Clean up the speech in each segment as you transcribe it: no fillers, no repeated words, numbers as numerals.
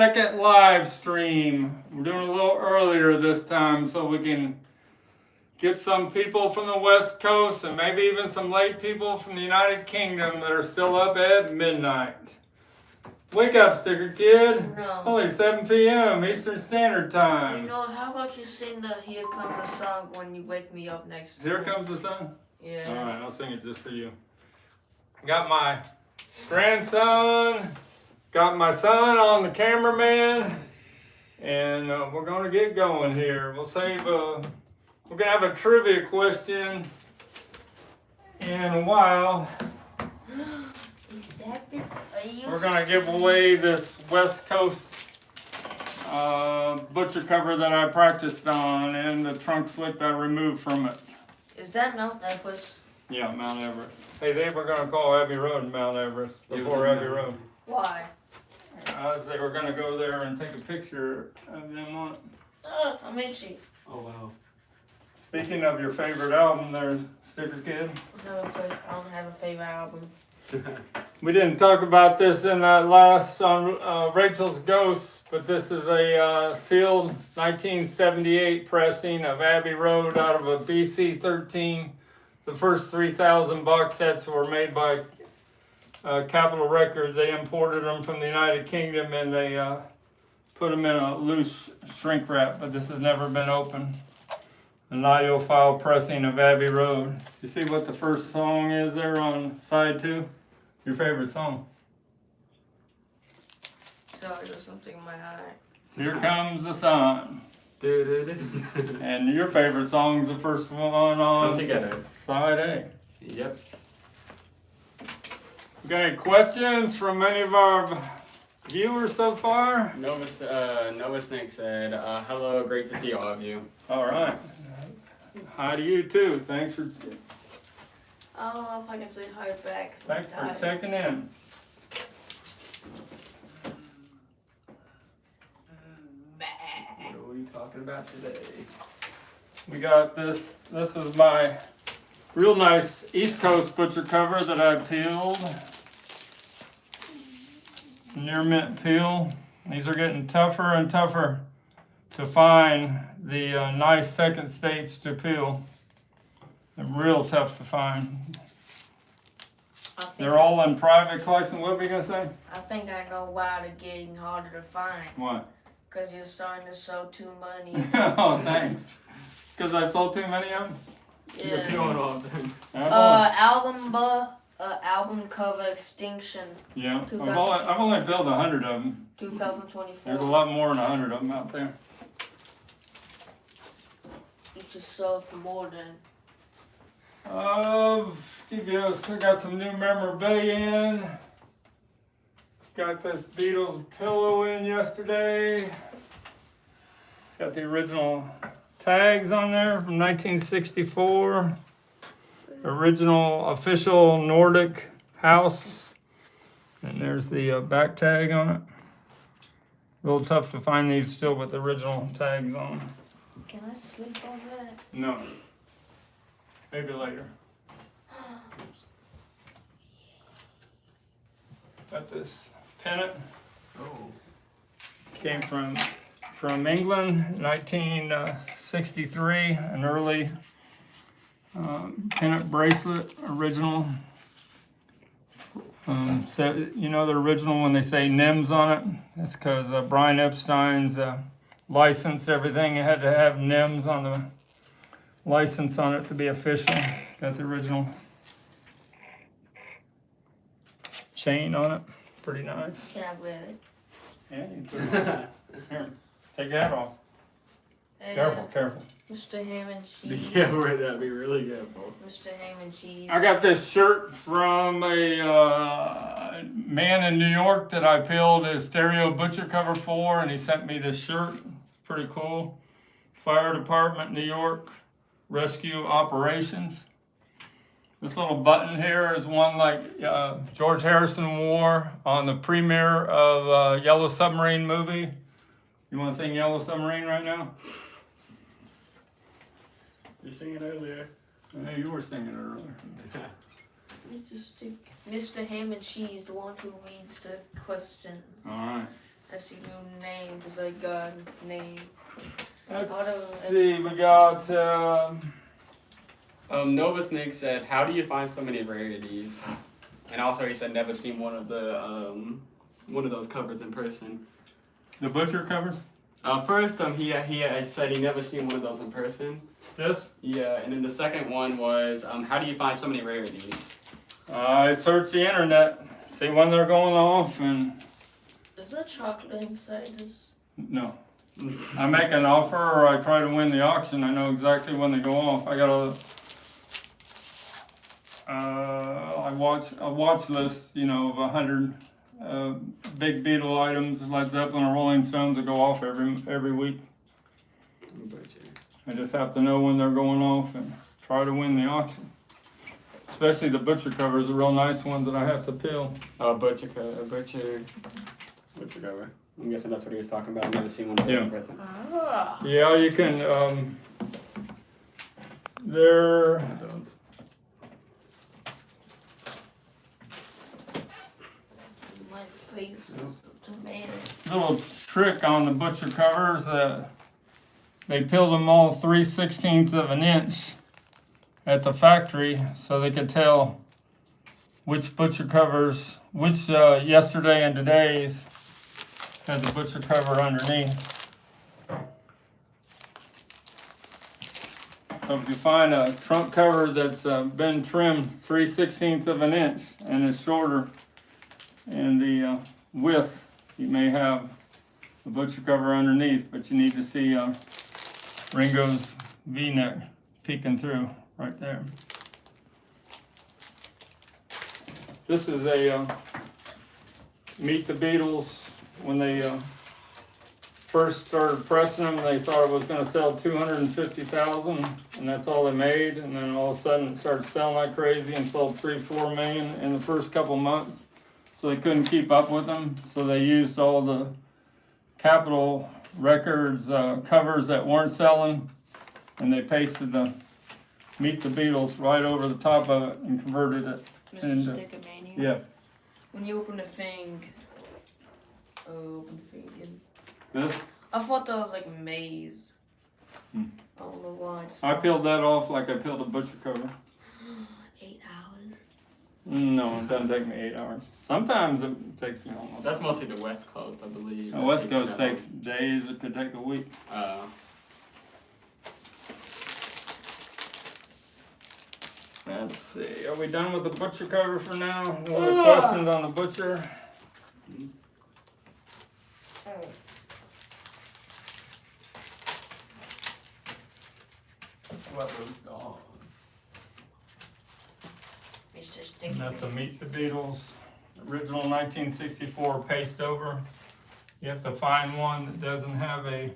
Second live stream. We're doing a little earlier this time so we can get some people from the West Coast and maybe even some late people from the United Kingdom that are still up at midnight. Wake up, Sticker Kid. No. Only 7 p.m. Eastern Standard Time. You know, how about you sing the Here Comes the Sun when you wake me up next Here Comes the Sun? Yeah. Alright, I'll sing it just for you. Got my grandson, got my son on the cameraman, and we're going to get going here. We'll save we're going to have a trivia question in a while. Is that this? We're going to give away this West Coast butcher cover that I practiced on and the trunk slip I removed from it. Is that Mount Everest? Yeah, Mount Everest. Hey, they were going to call Abbey Road Mount Everest before Abbey Road. Why? As they were going to go there and take a picture of them on it. I'm itchy. Oh, wow. Speaking of your favorite album there, Sticker Kid. No, I don't have a favorite album. We didn't talk about this in that last on Rachel's Ghosts, but this is a sealed 1978 pressing of Abbey Road out of a BC 13. The first 3,000 box sets were made by Capitol Records. They imported them from the United Kingdom and they put them in a loose shrink wrap, but this has never been opened. An audiophile pressing of Abbey Road. You see what the first song is there on side 2? Your favorite song? Sorry, there's something in my eye. Here Comes the Sun. And your favorite song's the first one on side A. Yep. Got any questions from any of our viewers so far? Nova Snake said, hello, great to see all of you. All right. Hi to you too. Thanks for I don't know if I can say hi back. thanks for checking in. What are we talking about today? We got this. This is my real nice East Coast butcher cover that I peeled. Near mint peel. These are getting tougher and tougher to find the nice second states to peel. They're real tough to find. They're all in private collection. What were you gonna say? I think I know why they're getting harder to find. What? Because you're starting to sell too many. Oh, thanks. Because I've sold too many of them? You're Yeah. peeling all of them. Album cover extinction. Yeah. I've only built 100 of them. 2024. There's a lot more than 100 of them out there. You just sold for more than. I got some new memorabilia in. Got this Beatles pillow in yesterday. It's got the original tags on there from 1964. Original official Nordic house. And there's the back tag on it. A little tough to find these still with the original tags on them. Can I sleep on that? No. Maybe later. Got this pennant. Oh. Came from England, 1963. An early pennant bracelet, original. So you know the original when they say NIMS on it. That's because Brian Epstein's licensed everything. It had to have NIMS on the license on it to be official. Got the original chain on it. Pretty nice. Can I wear it? Yeah, you can. Here, take your hat off. Hey, Careful. Mr. Ham and Be Cheese. careful with that, be really careful. Mr. Ham and Cheese. I got this shirt from a man in New York that I peeled his stereo butcher cover for, and he sent me this shirt. Pretty cool. Fire Department, New York, Rescue Operations. This little button here is one like George Harrison wore on the premiere of Yellow Submarine movie. You want to sing Yellow Submarine right now? You singing earlier. Yeah, you were singing it earlier. Mr. Ham and Cheese, the one who reads the questions. All right. That's your new name, because I got a name. Let's see, we got, Nova Snake said, "How do you find so many rarities?" And also, he said, "Never seen one of those covers in person." the butcher covers. First, he said he never seen one of those in person. This? Yeah, and then the second one was, "How do you find so many rarities?" I search the internet, see when they're going off, and Is there chocolate inside this? no. I make an offer or I try to win the auction. I know exactly when they go off. I got I watch a watch list, of 100 big Beatle items, Led Zeppelin or Rolling Stones that go off every week. I just have to know when they're going off and try to win the auction. Especially the butcher covers, the real nice ones that I have to peel. Butcher cover. I'm guessing that's what he was talking about. I've never seen one of those Yeah. in person. Ah. Yeah, you can. They're Those. My face is a tomato. little trick on the butcher covers that they peeled them all 3/16 of an inch at the factory so they could tell which butcher covers, which yesterday and today's had the butcher cover underneath. So if you find a trunk cover that's been trimmed 3/16 of an inch and is shorter in the width, you may have the butcher cover underneath, but you need to see Ringo's V-neck peeking through right there. This is a Meet the Beatles. When they first started pressing them, they thought it was going to sell 250,000, and that's all they made. And then all of a sudden, it started selling like crazy and sold 3-4 million in the first couple months. So they couldn't keep up with them. So they used all the Capitol Records covers that weren't selling, and they pasted the Meet the Beatles right over the top of it and converted it. Mr. And, STICKERMANIA. Yes. When you open the thing, open the thing again. This? I thought that was like a maze. Hmm. I don't know why. I peeled that off like I peeled a butcher cover. 8 hours. No, it doesn't take me 8 hours. Sometimes it takes me almost. That's mostly the West Coast, I believe. The West Coast takes days. It could take a week. Let's see. Are we done with the butcher cover for now? Any other questions on the butcher? What those dogs? Mr. And that's a STICKERMANIA. Meet the Beatles original 1964 paste over. You have to find one that doesn't have a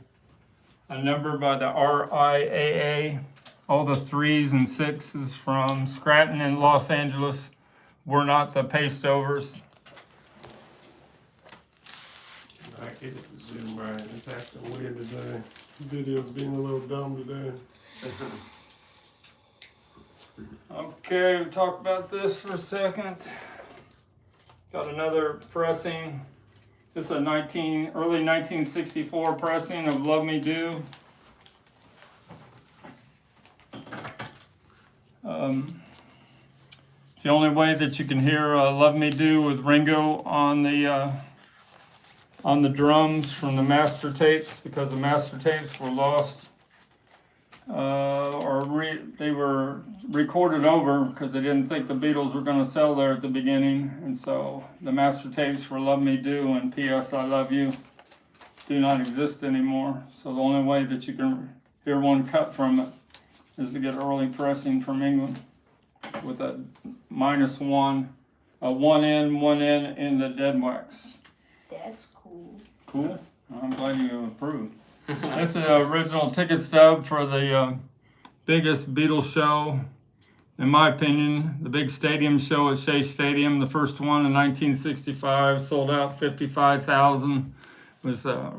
number by the RIAA. All the 3s and 6s from Scranton in Los Angeles were not the paste overs. I get it to zoom right. It's acting weird today. Video's being a little dumb today. Okay, we'll talk about this for a second. Got another pressing. This is a early 1964 pressing of Love Me Do. It's the only way that you can hear Love Me Do with Ringo on the drums from the master tapes, because the master tapes were lost. They were recorded over because they didn't think the Beatles were going to sell there at the beginning, and so the master tapes for Love Me Do and P.S. I Love You do not exist anymore. So the only way that you can hear one cut from it is to get early pressing from England with a -1, a one in the dead wax. That's cool. Cool. I'm glad you approve. This is the original ticket stub for the biggest Beatles show, in my opinion, the big stadium show at Shea Stadium. The first one in 1965 sold out 55,000. It was a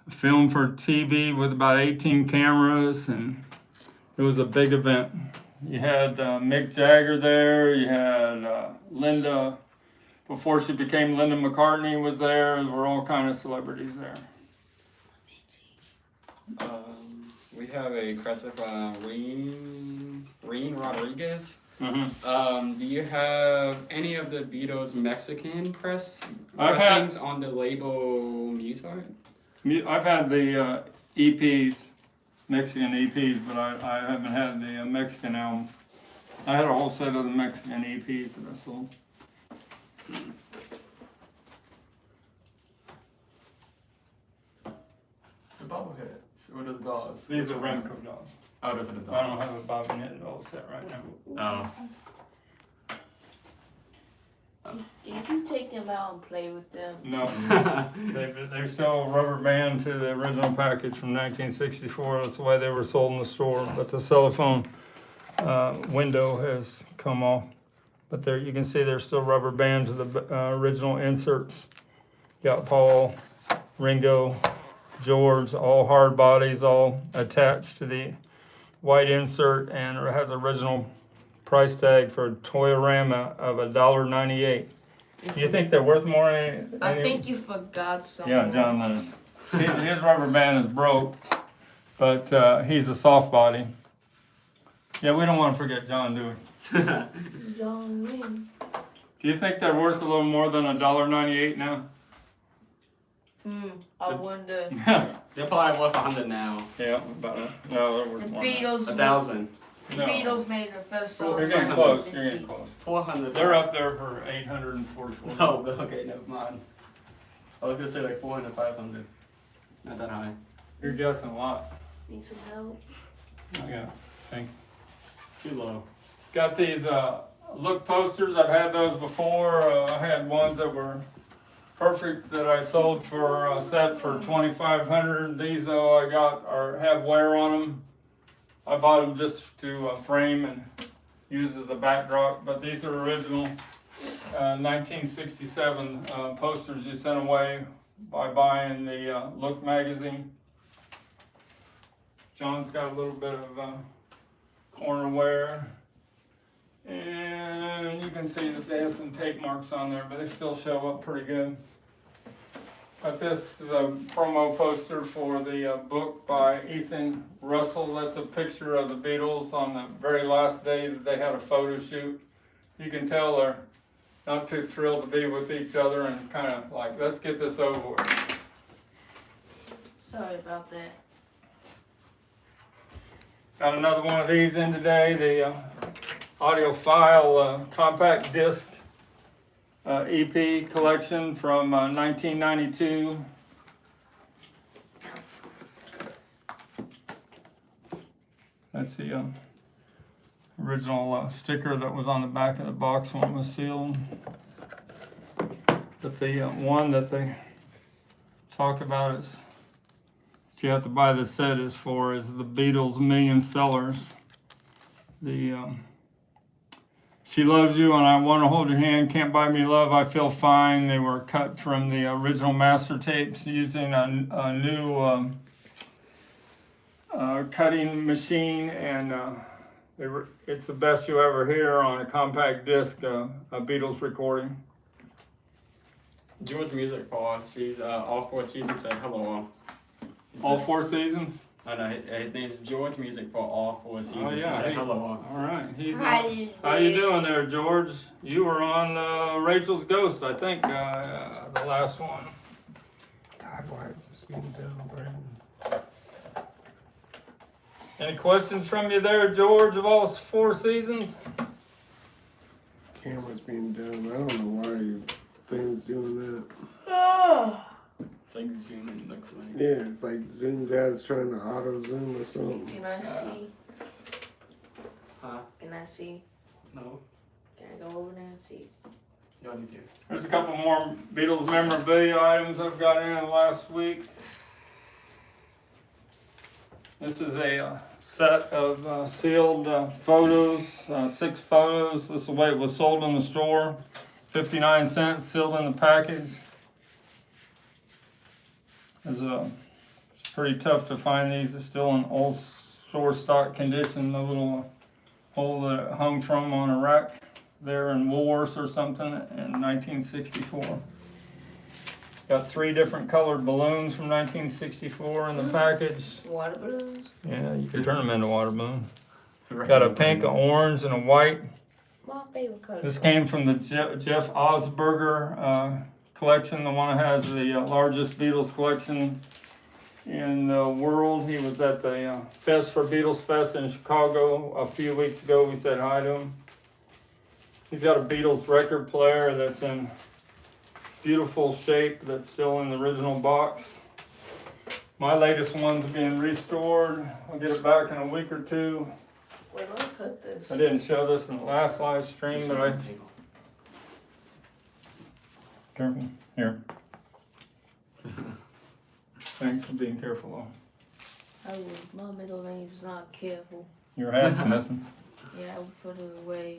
film for TV with about 18 cameras, and it was a big event. You had Mick Jagger there. You had Linda before she became Linda McCartney was there. There were all kind of celebrities there. We have a question from Reen Rodriguez. Mm-hmm. Do you have any of the Beatles Mexican I've pressings on the label Mozart? I've had the EPs, Mexican EPs, but I haven't had the Mexican album. I had a whole set of the Mexican EPs that I sold. The bobbleheads. What are the dolls? These are Remco dolls. Oh, those are the dolls. I don't have a Bob and Ed doll set right now. Oh. Did you take them out and play with them? No, they still rubber band to the original package from 1964. That's the way they were sold in the store. But the cellophane window has come off. But there, you can see they're still rubber band to the original inserts. Got Paul, Ringo, George, all hard bodies, all attached to the white insert, and it has original price tag for a Toyorama of $1.98. Do you think they're worth more? I think you forgot something. Yeah, John Lennon. His rubber band is broke, but he's a soft body. Yeah, we don't want to forget John, do we? John Wayne. Do you think they're worth a little more than $1.98 now? I wonder. They're probably worth 100 now. Yeah, about no, they're worth The more. Beatles. 1,000. The No. Beatles made the first song. You're in getting close. You're 1950. getting close. 400. They're up there for 844. Oh, okay, never mind. I was gonna say like 400, 500. Not that high. You're guessing a lot. Need some help? Yeah, thank you. Too low. Got these look posters. I've had those before. I had ones that were perfect that I sold for a set for $2,500. These though I got have wear on them. I bought them just to frame and use as a backdrop. But these are original 1967 posters you sent away by buying the Look magazine. John's got a little bit of corner wear. And you can see that they have some tape marks on there, but they still show up pretty good. But this is a promo poster for the book by Ethan Russell. That's a picture of the Beatles on the very last day that they had a photo shoot. You can tell they're not too thrilled to be with each other and kind of like, let's get this over with. Sorry about that. Got another one of these in today, the audiophile compact disc EP collection from 1992. That's the original sticker that was on the back of the box when it was sealed. But the one that they talk about is that you have to buy the set is the Beatles Million Sellers. The She Loves You and I Want to Hold Your Hand, Can't Buy Me Love, I Feel Fine. They were cut from the original master tapes using a new cutting machine, and it's the best you ever hear on a compact disc, a Beatles recording. George Music for all 4 seasons said hello. All 4 seasons? Oh no, his name's George Music for all 4 seasons. Oh yeah, He said hey, hello. all right. He's How you doing there, George? You were on Rachel's Ghost, I think, the last one. God, why is this being done, Brandon? Any questions from you there, George, of all 4 seasons? Camera's being done. I don't know why your thing's doing that. It's like Zoom, it looks like. Yeah, it's like Zoom Dad's trying to auto zoom or something. Can I see? Huh? Can I see? No. Can I go over there and see? You don't need to. There's a couple more Beatles memorabilia items I've got in the last week. This is a set of sealed photos, 6 photos. This is the way it was sold in the store. 59 cents, sealed in the package. It's pretty tough to find these. It's still in old store stock condition. The little hole that it hung from on a rack. there in Woolworths or something in 1964. Got 3 different colored balloons from 1964 in the package. Water balloons. Yeah, you can turn them into water balloons. Got a pink, an orange, and a white. My favorite color. This came from the Jeff Osberger collection, the one that has the largest Beatles collection in the world. He was at the Fest for Beatles Fest in Chicago a few weeks ago. We said hi to him. He's got a Beatles record player that's in beautiful shape, that's still in the original box. My latest one's being restored. I'll get it back in a week or 2. Wait, let me cut this. I didn't show this in the last live stream, but I... Careful. Here. Thanks for being careful, though. My middle name is not careful. Your hat's missing. Yeah, I would put it away.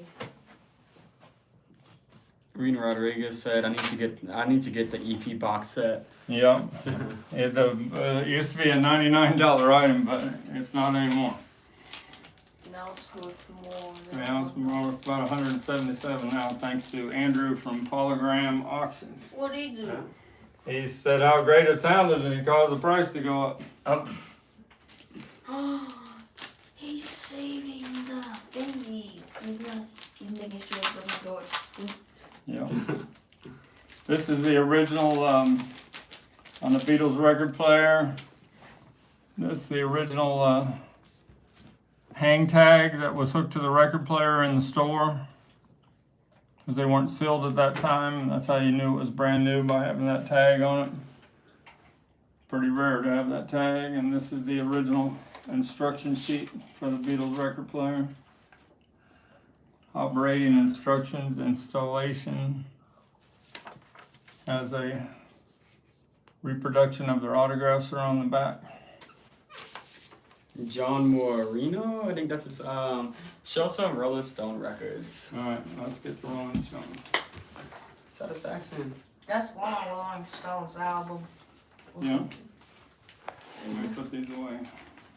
Rena Rodriguez said, "I need to get the EP box set." Yeah. It used to be a $99 item, but it's not anymore. Now it's good for more. Now it's more about $177 now, thanks to Andrew from Polygram Auctions. What did he do? He said how great it sounded, and he caused the price to go up. He's saving the thingy. He's making sure it doesn't go extinct. Yeah. This is the original on the Beatles record player. That's the original hang tag that was hooked to the record player in the store, because they weren't sealed at that time, and that's how you knew it was brand new, by having that tag on it. Pretty rare to have that tag. And this is the original instruction sheet for the Beatles record player. Operating instructions, installation, as a reproduction of their autographs are on the back. John Moreno, I think that's his. Show some Rolling Stone records. All right, let's get the Rolling Stone. Satisfaction. That's one of Rolling Stones album. Yeah. Let me put these away.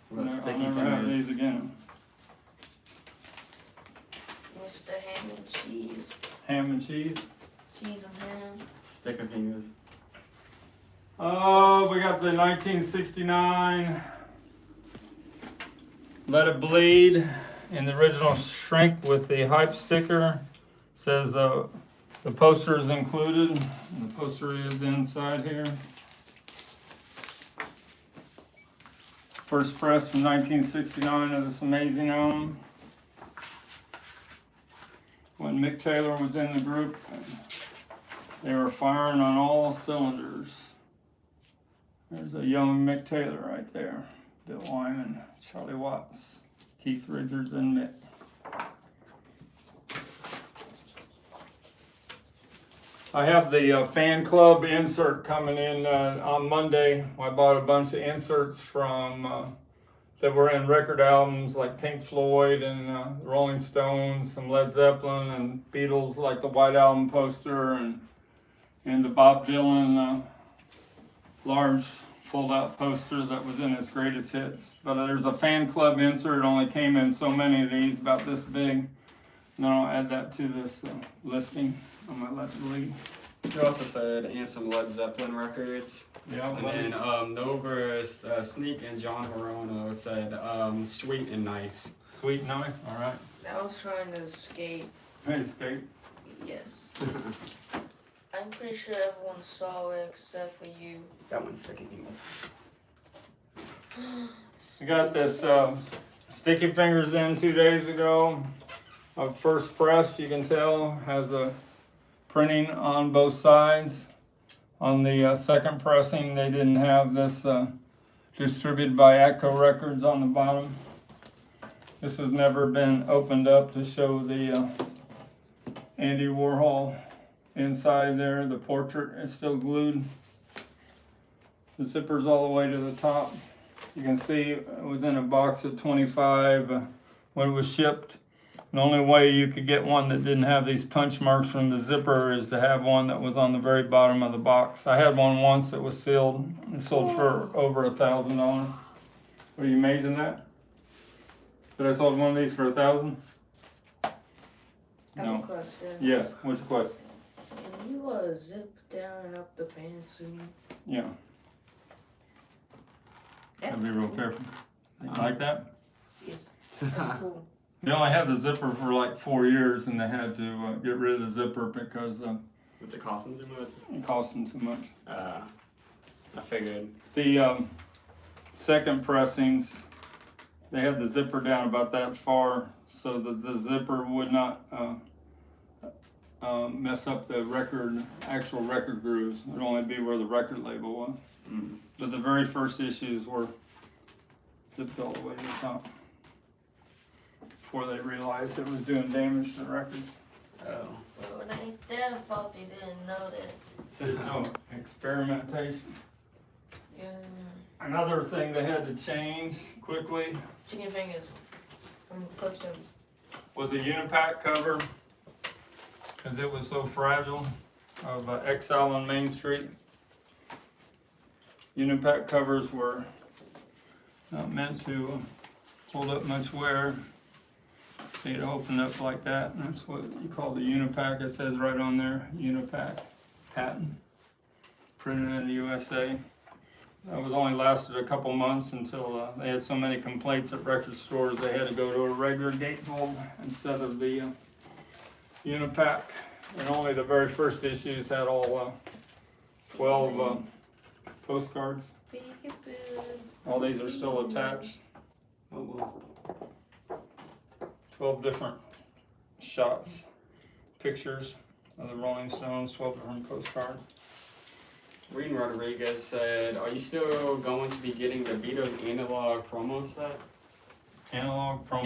What I'll sticky never have fingers. these again. Mr. Ham and Cheese. Ham and cheese. Cheese and ham. Sticker fingers. Oh, we got the 1969 Let It Bleed in the original shrink with the hype sticker. Says the poster is included. And the poster is inside here. First press from 1969 of this amazing album. When Mick Taylor was in the group, they were firing on all cylinders. There's a young Mick Taylor right there. Bill Wyman, Charlie Watts, Keith Richards, and Mick. I have the fan club insert coming in on Monday. I bought a bunch of inserts from that were in record albums like Pink Floyd and Rolling Stones, some Led Zeppelin and Beatles, like the White Album poster, and the Bob Dylan large fold-out poster that was in his greatest hits. But there's a fan club insert. It only came in so many of these, about this big. And then I'll add that to this listing. I'm gonna let it lead. You also said, and some Led Zeppelin records. Yeah, And then Nova, Sneak, and John Moreno said, sweet and nice. Sweet and nice. All right. I was trying to escape. Hey, Skate. Yes. I'm pretty sure everyone saw it except for you. That one's sticky fingers. I got this Sticky Fingers in 2 days ago. First press, you can tell, has a printing on both sides. On the second pressing, they didn't have this distributed by Atco Records on the bottom. This has never been opened up to show the Andy Warhol inside there. The portrait is still glued. The zipper's all the way to the top. You can see it was in a box of 25 when it was shipped. The only way you could get one that didn't have these punch marks from the zipper is to have one that was on the very bottom of the box. I had one once that was sealed and sold for over $1,000. Are you amazed at that? That I sold one of these for $1,000? I have No. a question. Yes, what's the question? Can you zip down and up the pants to me? Yeah, gotta be real careful. You like that? Yes, that's cool. They only had the zipper for like 4 years, and they had to get rid of the zipper because What's it costing too much? it cost them too much. I figured. The second pressings, they had the zipper down about that far so that the zipper would not mess up the actual record grooves. It would only be where the record label was. Mm. But the very first issues were zipped all the way to the top before they realized it was doing damage to the records. Oh. Well, it ain't their fault they didn't know that. No, experimentation. Yeah. Another thing they had to change quickly Chicken fingers from customs. was a Unipack cover because it was so fragile of Exile on Main Street. Unipack covers were not meant to hold up much wear. So you'd open up like that, and that's what you call the Unipack. It says right on there, Unipack patent, printed in the USA. That was only lasted a couple months until they had so many complaints at record stores they had to go to a regular gatefold instead of the Unipack. And only the very first issues had all 12 postcards. Peekaboo. All these are still attached. Oh well. 12 different shots, pictures of the Rolling Stones, 12 different postcards. Reed Rodriguez said, "Are you still going to be getting the Beatles analog promo set? Analog promo.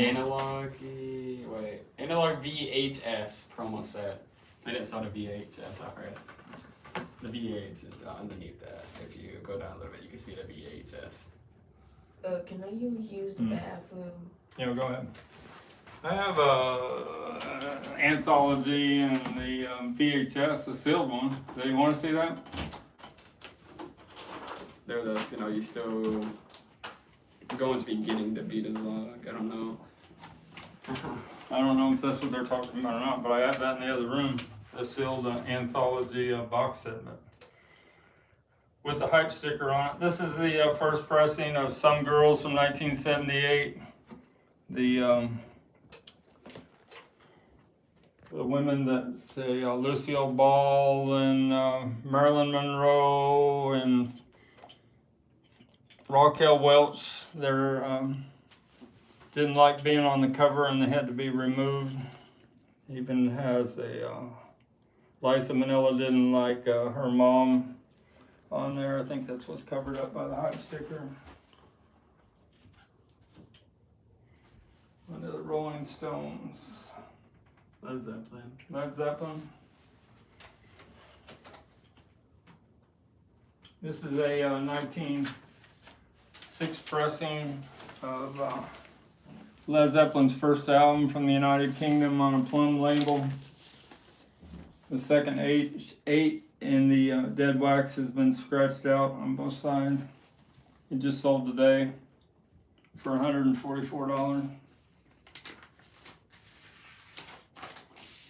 Analog VHS promo set. I didn't saw the VHS at first. The VH is underneath that. If you go down a little bit, you can see the VHS. Can I use the bathroom? Yeah, go ahead. I have a anthology and the VHS, the sealed one. Do you want to see that? There those, you still going to be getting the Beatles log. I don't know. I don't know if that's what they're talking about or not, but I have that in the other room. The sealed anthology box set, but with the hype sticker on it. This is the first pressing of Some Girls from 1978. The women that say Lucille Ball and Marilyn Monroe and Raquel Welch, they didn't like being on the cover and they had to be removed. Even has a Liza Minnelli didn't like her mom on there. I think that's what's covered up by the hype sticker. One of the Rolling Stones. Led Zeppelin. Led Zeppelin. This is a 1906 pressing of Led Zeppelin's first album from the United Kingdom on a plum label. The second eight in the dead wax has been scratched out on both sides. It just sold today for $144.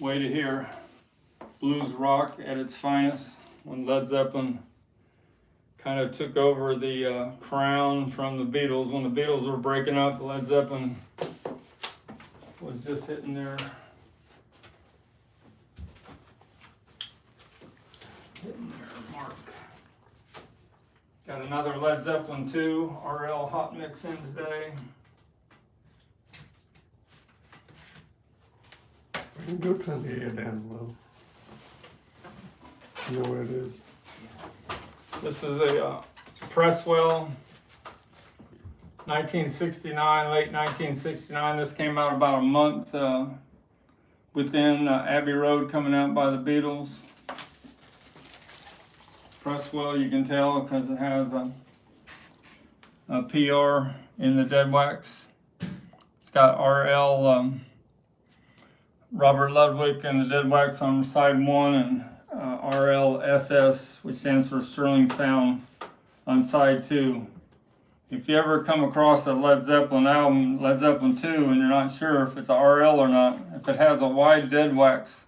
Way to hear blues rock at its finest when Led Zeppelin kind of took over the crown from the Beatles. When the Beatles were breaking up, Led Zeppelin was just hitting their mark. Got another Led Zeppelin 2 RL hot mix in today. You can go turn the air down low. You know where it is? This is a Presswell 1969, late 1969. This came out about a month within Abbey Road coming out by the Beatles. Presswell, you can tell because it has a PR in the dead wax. It's got RL Robert Ludwig and the dead wax on side 1 and RLSS, which stands for Sterling Sound, on side 2. if you ever come across a Led Zeppelin album, Led Zeppelin 2, and you're not sure if it's a RL or not, if it has a wide dead wax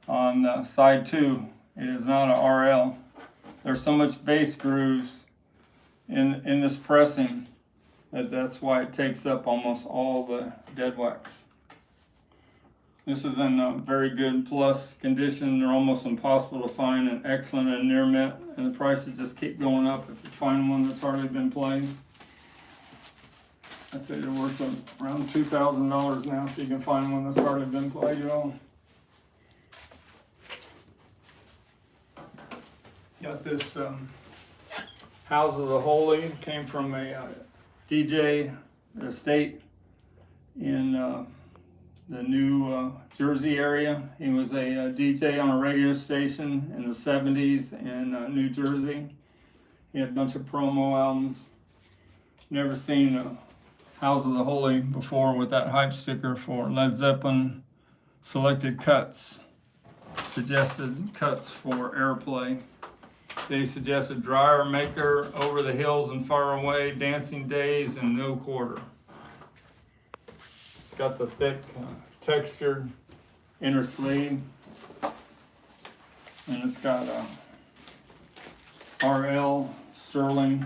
on side 2, it is not a RL. There's so much bass grooves in this pressing that's why it takes up almost all the dead wax. This is in very good plus condition. They're almost impossible to find, and excellent and near mint, and the prices just keep going up if you find one that's already been played. I'd say they're worth around $2,000 now if you can find one that's already been played at all. Got this House of the Holy, came from a DJ estate in the New Jersey area. He was a DJ on a radio station in the 70s in New Jersey. He had a bunch of promo albums. Never seen House of the Holy before with that hype sticker for Led Zeppelin selected cuts, suggested cuts for airplay. They suggested Dryer Maker, Over the Hills and Far Away, Dancing Days, and No Quarter. It's got the thick, textured inner sleeve, and it's got RL Sterling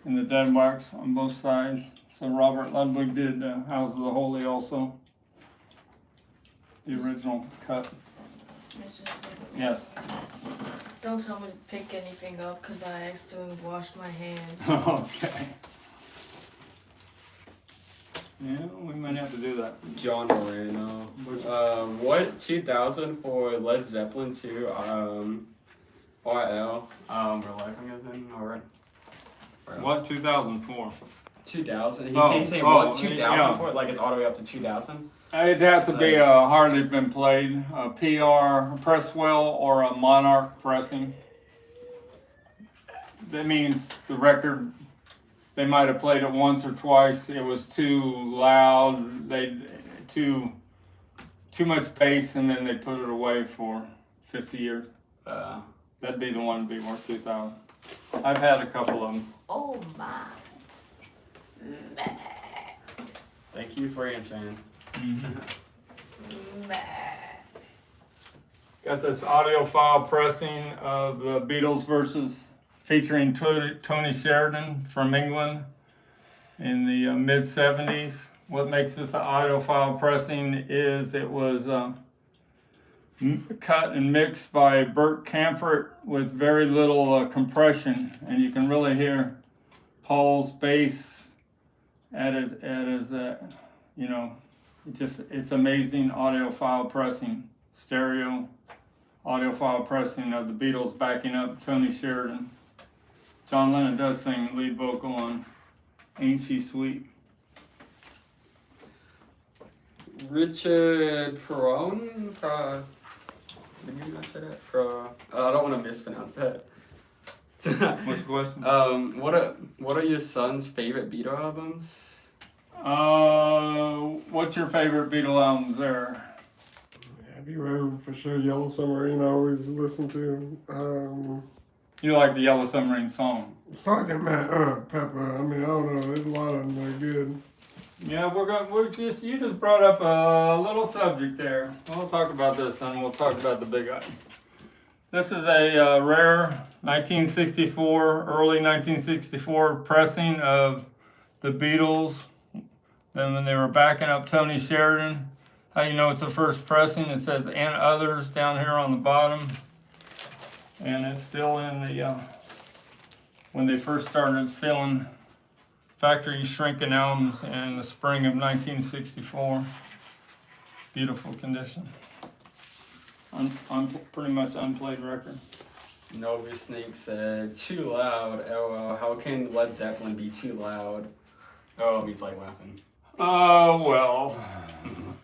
in the dead wax on both sides. So Robert Ludwig did House of the Holy also, the original cut. Mr. Sticker. Yes. Don't tell me to pick anything up because I accidentally washed my hands. Okay. Yeah, we might have to do that. John Moreno. What 2000 for Led Zeppelin 2 RL? We're laughing at him already. What, 2004? 2000. He's saying Oh, what 2000 yeah. for it? Like it's all the way up to 2000. It'd have to be hardly been played, a PR, Presswell, or a Monarch pressing. That means the record, they might have played it once or twice. It was too loud, too much bass, and then they put it away for 50 years. That'd be the one to be worth 2,000. I've had a couple of them. Oh my. Thank you for answering. Got this audiophile pressing of the Beatles versus featuring Tony Sheridan from England in the mid 70s. What makes this an audiophile pressing is it was cut and mixed by Bert Camford with very little compression, and you can really hear Paul's bass at his it's amazing audiophile pressing, stereo audiophile pressing of the Beatles backing up Tony Sheridan. John Lennon does sing lead vocal on Ain't She Sweet. Richard Perron? Did you not say that? I don't want to mispronounce that. What's the question? What are your son's favorite Beatle albums? What's your favorite Beatle albums there? Abbey Road for sure. Yellow Submarine I always listen to. You like the Yellow Submarine song? Sergeant Pepper. I mean, I don't know. There's a lot of them that are good. Yeah, you just brought up a little subject there. We'll talk about this, then we'll talk about the big item. This is a rare 1964, early 1964 pressing of the Beatles. Then when they were backing up Tony Sheridan. How you know it's the first pressing? It says "and others" down here on the bottom. And it's still in the, when they first started selling factory shrinking albums in the spring of 1964. Beautiful condition. Pretty much unplayed record. Nova Snake said, too loud, LOL. How can Led Zeppelin be too loud? Oh, he's like laughing. Well,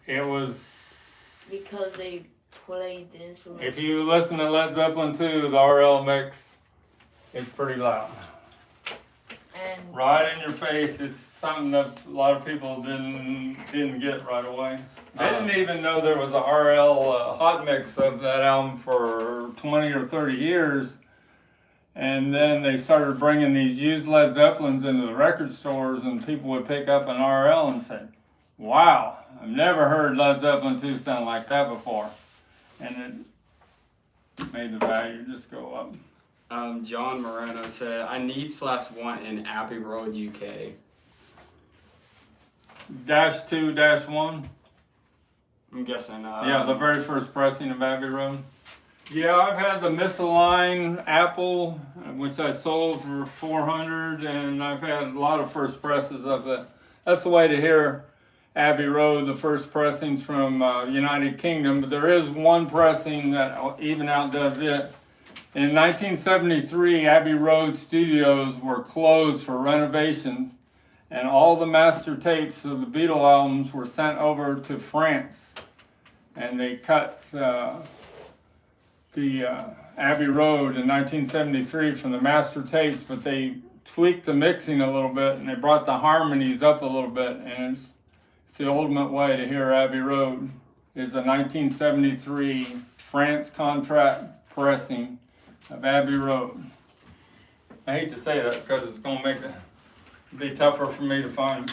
it was... Because they played the instruments. If you listen to Led Zeppelin 2, the RL mix, it's pretty loud. And Right in your face, it's something that a lot of people didn't get right away. They didn't even know there was a RL hot mix of that album for 20 or 30 years. And then they started bringing these used Led Zeppelins into the record stores, and people would pick up an RL and say, wow, I've never heard Led Zeppelin 2 sound like that before. And it made the value just go up. John Moreno said, I need /1 in Abbey Road, UK. -2-1. I'm guessing. Yeah, the very first pressing of Abbey Road. Yeah, I've had the misaligned Apple, which I sold for $400, and I've had a lot of first presses of that. That's the way to hear Abbey Road, the first pressings from United Kingdom. But there is one pressing that even outdoes it. In 1973, Abbey Road studios were closed for renovations, and all the master tapes of the Beatles albums were sent over to France. And they cut the Abbey Road in 1973 from the master tapes, but they tweaked the mixing a little bit, and they brought the harmonies up a little bit, and it's the ultimate way to hear Abbey Road is the 1973 France contract pressing of Abbey Road. I hate to say that because it's going to make it be tougher for me to find.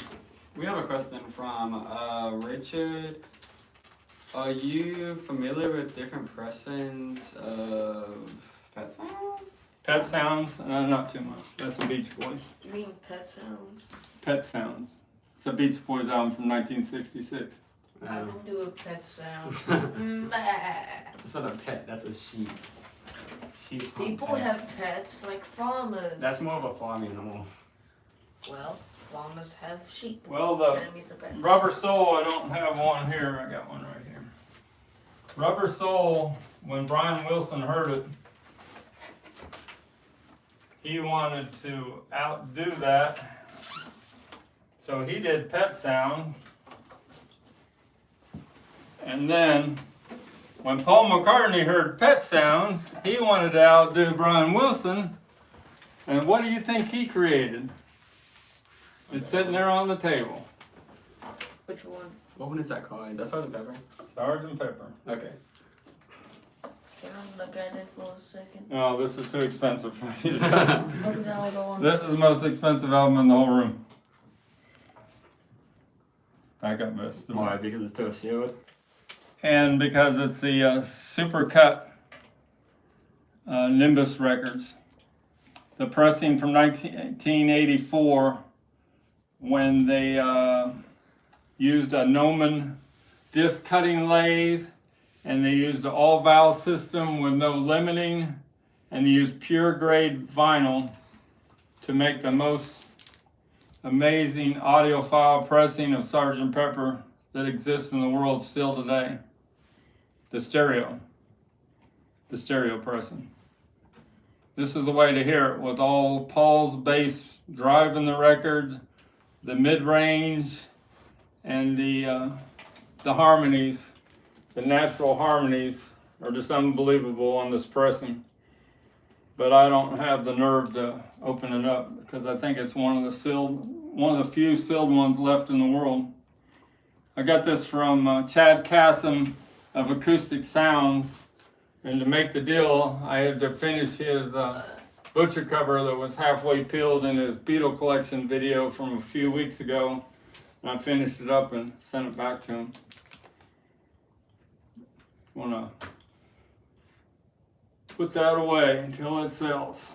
We have a question from Richard. Are you familiar with different pressings of Pet Sounds? Pet Sounds? Not too much. That's the Beach Boys. You mean Pet Sounds? Pet Sounds. It's a Beach Boys album from 1966. I don't do a pet sound. That's not a pet, that's a sheep. Sheep's not People pets. have pets like farmers. That's more of a farm animal. Well, farmers have sheep. Well, the Enemies are pets. Rubber Soul, I don't have one here. I got one right here. Rubber Soul, when Brian Wilson heard it, he wanted to outdo that. So he did Pet Sound. And then when Paul McCartney heard Pet Sounds, he wanted to outdo Brian Wilson. And what do you think he created? It's sitting there on the table. Which one? What one is that called? Is that Sgt. Pepper? Sgt. Pepper. Okay. Can I look at it for a second? Oh, this is too expensive for me to touch. Look at the other one. This is the most expensive album in the whole room. I got missed. Why? Because it's still sealed? And because it's the super cut Nimbus records. The pressing from 1984 when they used a Neumann disc cutting lathe, and they used an all valve system with no limiting, and they used pure grade vinyl to make the most amazing audiophile pressing of Sgt. Pepper that exists in the world still today. The stereo pressing. This is the way to hear it, with all Paul's bass driving the record, the mid-range, and the harmonies, the natural harmonies are just unbelievable on this pressing. But I don't have the nerve to open it up because I think it's one of the few sealed ones left in the world. I got this from Chad Kassem of Acoustic Sounds, and to make the deal, I had to finish his butcher cover that was halfway peeled in his Beatle collection video from a few weeks ago, and I finished it up and sent it back to him. Wanna put that away until it sells.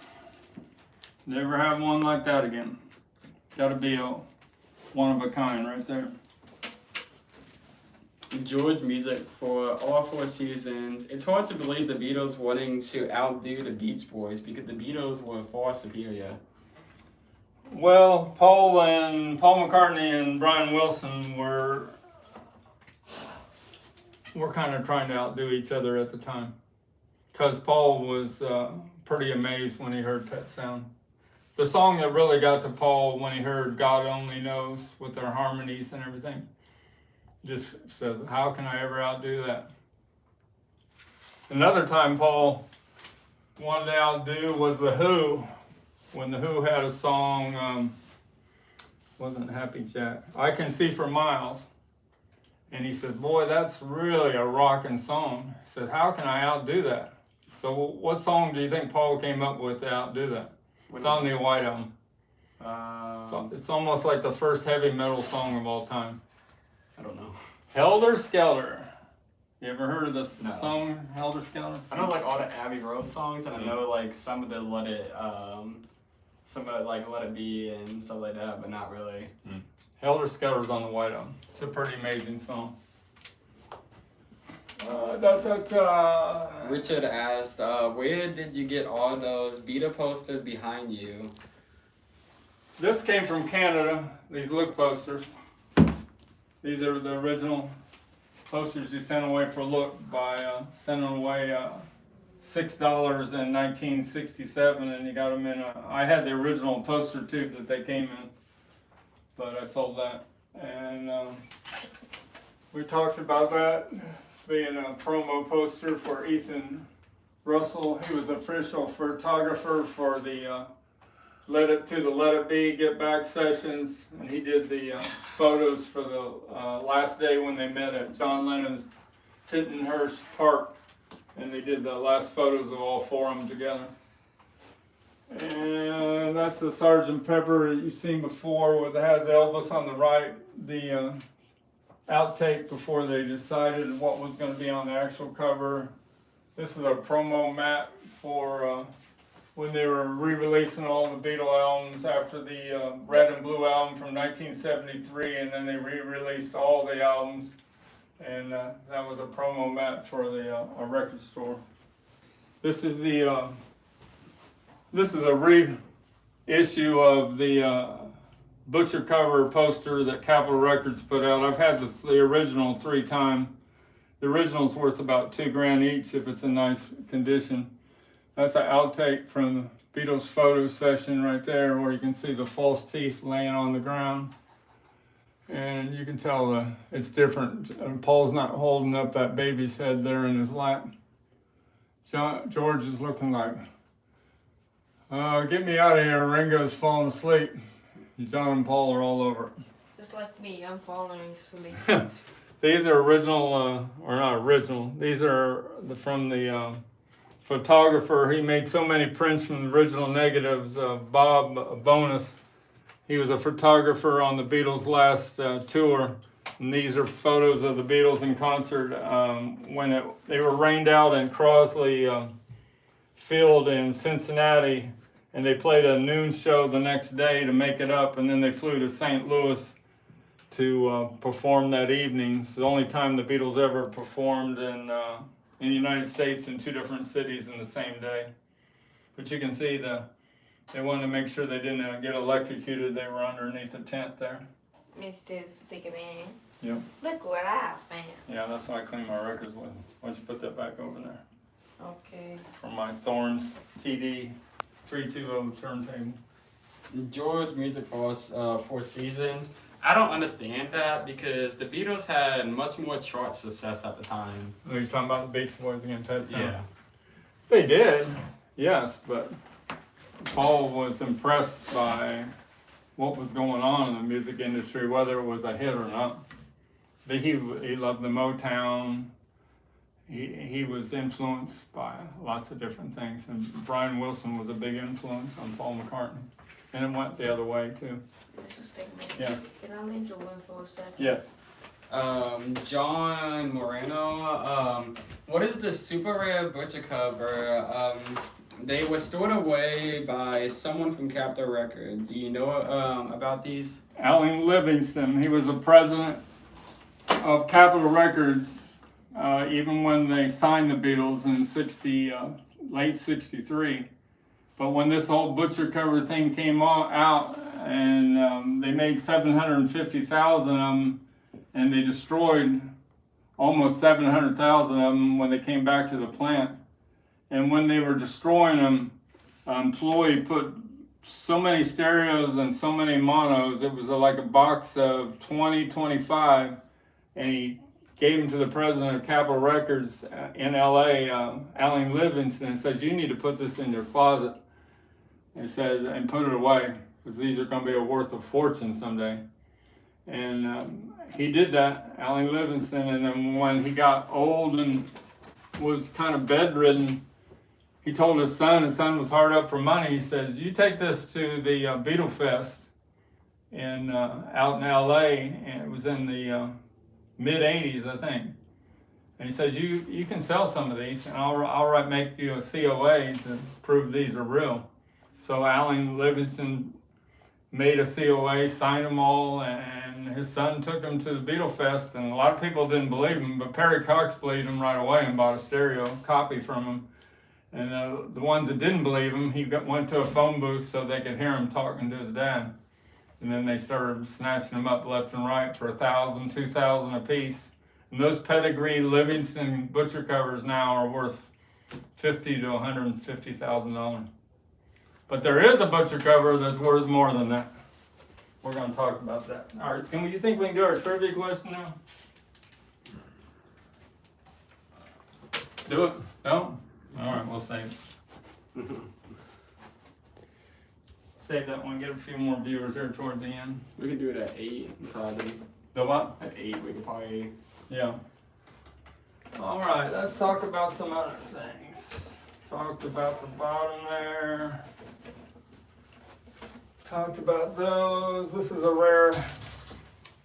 Never have one like that again. Gotta be a one of a kind right there. George Music for all 4 seasons. It's hard to believe the Beatles wanting to outdo the Beach Boys because the Beatles were far superior. Well, Paul McCartney and Brian Wilson were kind of trying to outdo each other at the time, because Paul was pretty amazed when he heard Pet Sound. The song that really got to Paul when he heard God Only Knows with their harmonies and everything. Just said, how can I ever outdo that? Another time Paul wanted to outdo was The Who, when The Who had a song, wasn't Happy Jack, I Can See for Miles. And he said, boy, that's really a rocking song. He said, how can I outdo that? So what song do you think Paul came up with to outdo that? It's on the White Album. So it's almost like the first heavy metal song of all time. I don't know. Helter Skelter. You ever heard of this No. song, Helter Skelter? I know like all the Abbey Road songs, and I know like some of the Let It Be and stuff like that, but not really. Helter Skelter's on the White Album. It's a pretty amazing song. Richard asked, where did you get all those Beatles posters behind you? This came from Canada, these look posters. These are the original posters you sent away for look by sending away $6 in 1967, and you got them in I had the original poster tube that they came in, but I sold that. And we talked about that being a promo poster for Ethan Russell. He was official photographer for the Let It Be Get Back sessions, and he did the photos for the last day when they met at John Lennon's Tittenhurst Park, and they did the last photos of all four of them together. And that's the Sgt. Pepper you've seen before, that has Elvis on the right, the outtake before they decided what was going to be on the actual cover. This is a promo mat for when they were re-releasing all the Beatles albums after the Red and Blue album from 1973, and then they re-released all the albums, and that was a promo mat for the a record store. This is the this is a reissue of the Butcher cover poster that Capitol Records put out. I've had the original 3 times. The original's worth about $2,000 each if it's in nice condition. That's an outtake from the Beatles photo session right there, where you can see the false teeth laying on the ground. And you can tell it's different. Paul's not holding up that baby's head there in his lap. George is looking like, get me out of here, Ringo's falling asleep. John and Paul are all over it. Just like me, I'm falling asleep. These are original, or not original, these are from the photographer. He made so many prints from the original negatives. Bob Bonus, he was a photographer on the Beatles' last tour. And these are photos of the Beatles in concert when they were rained out in Crosley Field in Cincinnati, and they played a noon show the next day to make it up, and then they flew to St. Louis to perform that evening. It's the only time the Beatles ever performed in the United States in 2 different cities in the same day. But you can see they wanted to make sure they didn't get electrocuted. They were underneath a tent there. Mr. STICKERMANIA. Yep. Look what I found. Yeah, that's why I clean my records with. Why don't you put that back over there? Okay. From my Thorns TD 320 turntable. George Music for us, 4 Seasons. I don't understand that because the Beatles had much more chart success at the time. Oh, you're talking about the Beach Boys again, Pet Sound? Yeah. They did, yes, but Paul was impressed by what was going on in the music industry, whether it was a hit or not. But he loved the Motown. He was influenced by lots of different things, and Brian Wilson was a big influence on Paul McCartney, and it went the other way too. Mr. STICKERMANIA. Yeah. Can I mention one for a second? Yes. John Moreno, what is the super rare Butcher cover? They were stored away by someone from Capitol Records. Do you know about these? Alan Livingston, he was the president of Capitol Records, even when they signed the Beatles in late 63. But when this whole Butcher cover thing came out, and they made 750,000 of them, and they destroyed almost 700,000 of them when they came back to the plant. And when they were destroying them, an employee put so many stereos and so many monos, it was like a box of 20, 25, and he gave them to the president of Capitol Records in LA, Alan Livingston, and says, you need to put this in your closet. He says, and put it away, because these are going to be worth a fortune someday. And he did that, Alan Livingston, and then when he got old and was kind of bedridden, he told his son was hard up for money. He says, you take this to the Beatles Fest in out in LA, and it was in the mid 80s, I think. And he says, you can sell some of these, and I'll make you a COA to prove these are real. So Alan Livingston made a COA, signed them all, and his son took them to the Beatles Fest, and a lot of people didn't believe him, but Perry Cox believed him right away and bought a stereo copy from him. And the ones that didn't believe him, he went to a phone booth so they could hear him talking to his dad. And then they started snatching them up left and right for $1,000, $2,000 a piece. And those pedigree Livingston butcher covers now are worth $50,000 to $150,000. But there is a butcher cover that's worth more than that. We're going to talk about that. All right, you think we can do our trivia question now? Do it? No? All right, we'll save it. Save that one, get a few more viewers there towards the end. We could do it at 8, probably. The what? At 8, we could probably. Yeah. All right, let's talk about some other things. Talked about the bottom there. Talked about those. This is a rare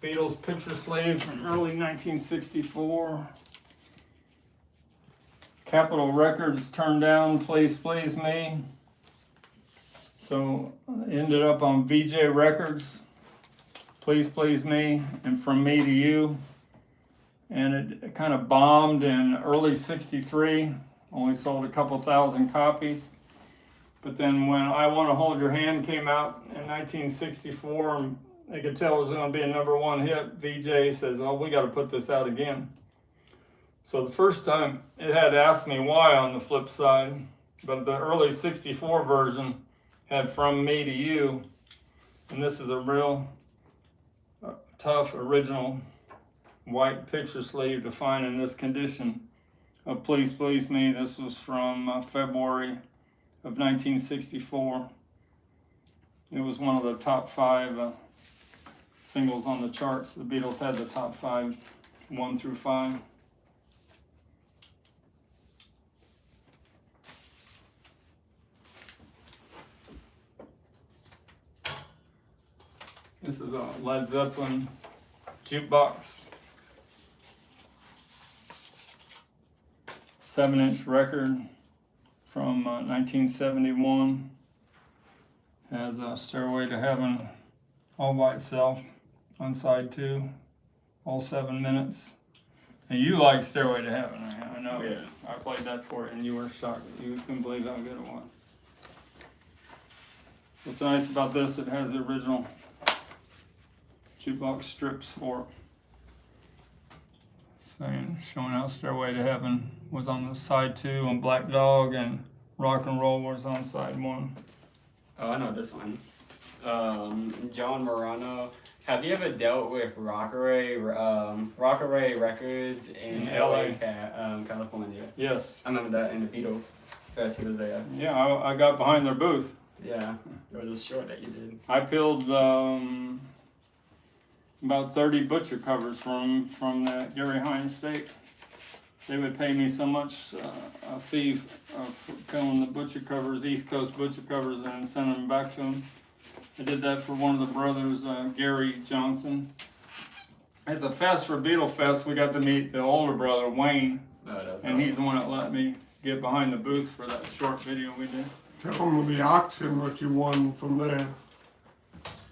Beatles picture sleeve from early 1964. Capitol Records turned down Please Please Me. So ended up on VJ Records, Please Please Me, and From Me to You. And it kind of bombed in early 63, only sold a couple thousand copies. But then when I Want to Hold Your Hand came out in 1964, and they could tell it was going to be a #1 hit, VJ says, oh, we got to put this out again. So the first time it had Ask Me Why on the flip side, but the early 64 version had From Me to You. And this is a real tough, original white picture sleeve to find in this condition of Please Please Me. This was from February of 1964. It was one of the top 5 singles on the charts. The Beatles had the top 5, 1 through 5. This is a Led Zeppelin jukebox. 7-inch record from 1971. Has a Stairway to Heaven all by itself on side 2, all 7 minutes. And you like Stairway to Heaven, I know. Yeah. I played that for you and you were shocked. You couldn't believe how good it was. What's nice about this, it has the original jukebox strips for it. Showing how Stairway to Heaven was on the side 2 and Black Dog, and Rock and Roll was on side 1. Oh, I know this one. John Morano. Have you ever dealt with Rockaway Records in LA. California? Yes. I remember that in the Beatles Fest he was there. Yeah, I got behind their booth. Yeah, it was a short that you did. I peeled about 30 butcher covers from that Gary Hines steak. They would pay me so much a fee for peeling the butcher covers, East Coast butcher covers, and sending them back to them. I did that for one of the brothers, Gary Johnson. At the fest for Beatles Fest, we got to meet the older brother, Wayne, and he's the one that let me get behind the booth for that short video we did. Tell them the auction what you won from there.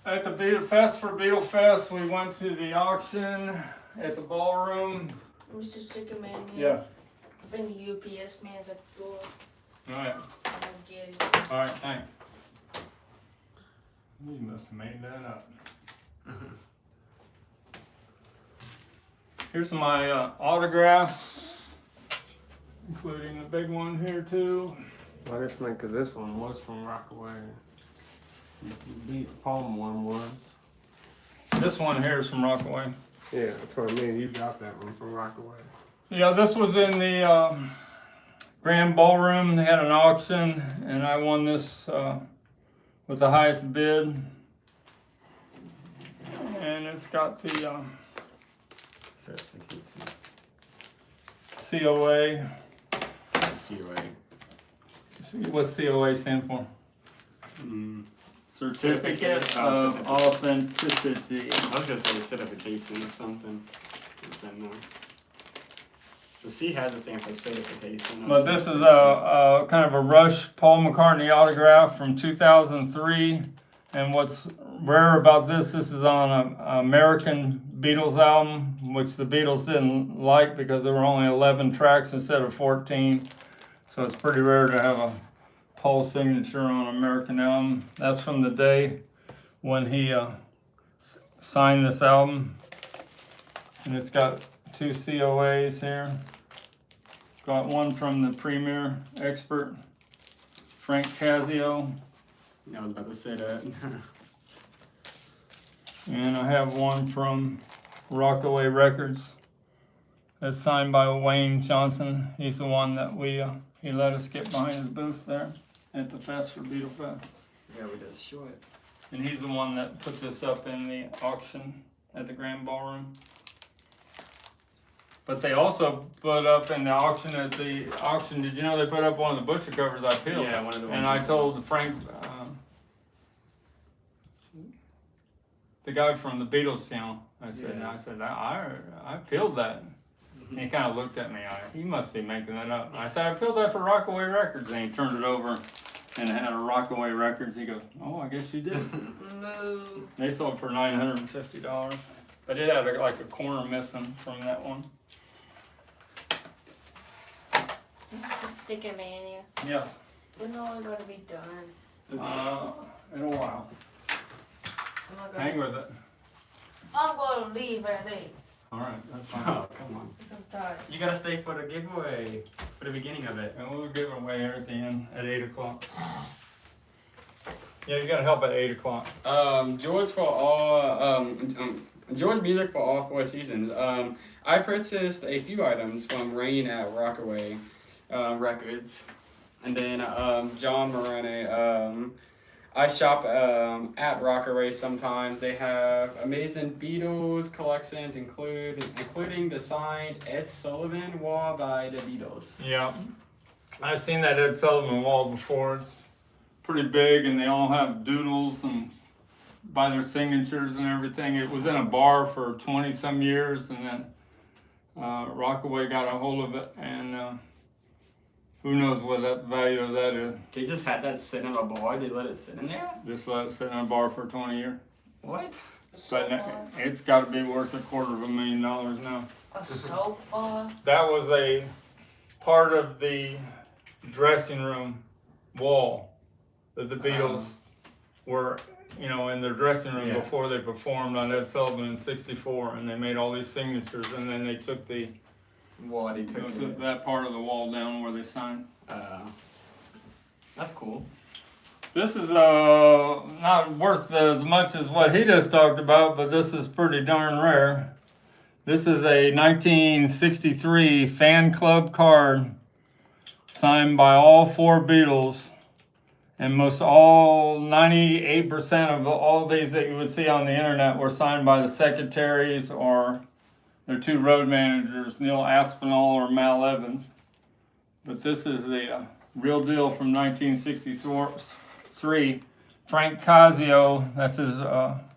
At the Beatles Fest for Beatles Fest, we went to the auction at the ballroom. Mr. Stickerman, Yes. I think the UPS man's at the door. All right. I'm gonna get it. All right, thanks. You must have made that up. Here's my autographs, including the big one here too. Well, this one, because this one was from Rockaway. The palm one was. This one here is from Rockaway. Yeah, that's what I mean. You got that one from Rockaway. Yeah, this was in the Grand Ballroom. They had an auction, and I won this with the highest bid. And it's got the COA. COA. What's COA stand for? Certificate of Certificate. Authenticity. I was gonna say certification or something. But no. The C has a stand for certification. But this is a kind of a Rush Paul McCartney autograph from 2003. And what's rare about this is on an American Beatles album, which the Beatles didn't like because there were only 11 tracks instead of 14. So it's pretty rare to have a Paul signature on an American album. That's from the day when he signed this album. And it's got 2 COAs here. Got one from the premier expert, Frank Casio. I was about to say that. And I have one from Rockaway Records. That's signed by Wayne Johnson. He's the one that he let us get behind his booth there at the Fest for Beatle Fest. Yeah, we did short. And he's the one that put this up in the auction at the Grand Ballroom. But they also put up in the auction did you know they put up one of the butcher covers I peeled? Yeah, one of the ones. And I told Frank, the guy from the Beatles channel, I said, I peeled that. And he kind of looked at me, he must be making that up. I said, I peeled that for Rockaway Records. And he turned it over and it had a Rockaway Records. He goes, oh, I guess you did. No. They sold for $950. But it had like a corner missing from that one. STICKERMANIA. Yes. When are we gonna be done? In a while. I'm not Hang gonna, with it. I'm gonna leave early. Alright, that's fine. Oh, come on. Because I'm tired. You gotta stay for the giveaway, for the beginning of it. And we'll give it away here at the end at 8 o'clock. Yeah, you gotta help at 8 o'clock. George Music for all 4 seasons. I purchased a few items from Rain at Rockaway Records, and then John Morene. I shop at Rockaway sometimes. They have amazing Beatles collections, including the signed Ed Sullivan wall by the Beatles. Yeah. I've seen that Ed Sullivan wall before. It's pretty big and they all have doodles and by their signatures and everything. It was in a bar for 20 some years and then Rockaway got a hold of it and who knows what that value of that is. They just had that sit in a bar. They let it sit in there. Just let it sit in a bar for 20 years. What? But it's got to be worth $250,000 now. A soap bar? That was a part of the dressing room wall that the Beatles were, in their dressing room before they performed on Ed Sullivan in '64, and they made all these signatures, and then they took took that part of the wall down where they signed. That's cool. This is not worth as much as what he just talked about, but this is pretty darn rare. This is a 1963 fan club card signed by all 4 Beatles, and most all 98% of all these that you would see on the internet were signed by the secretaries or their 2 road managers, Neil Aspinall or Mal Evans. But this is the real deal from 1963. Frank Casio, that's his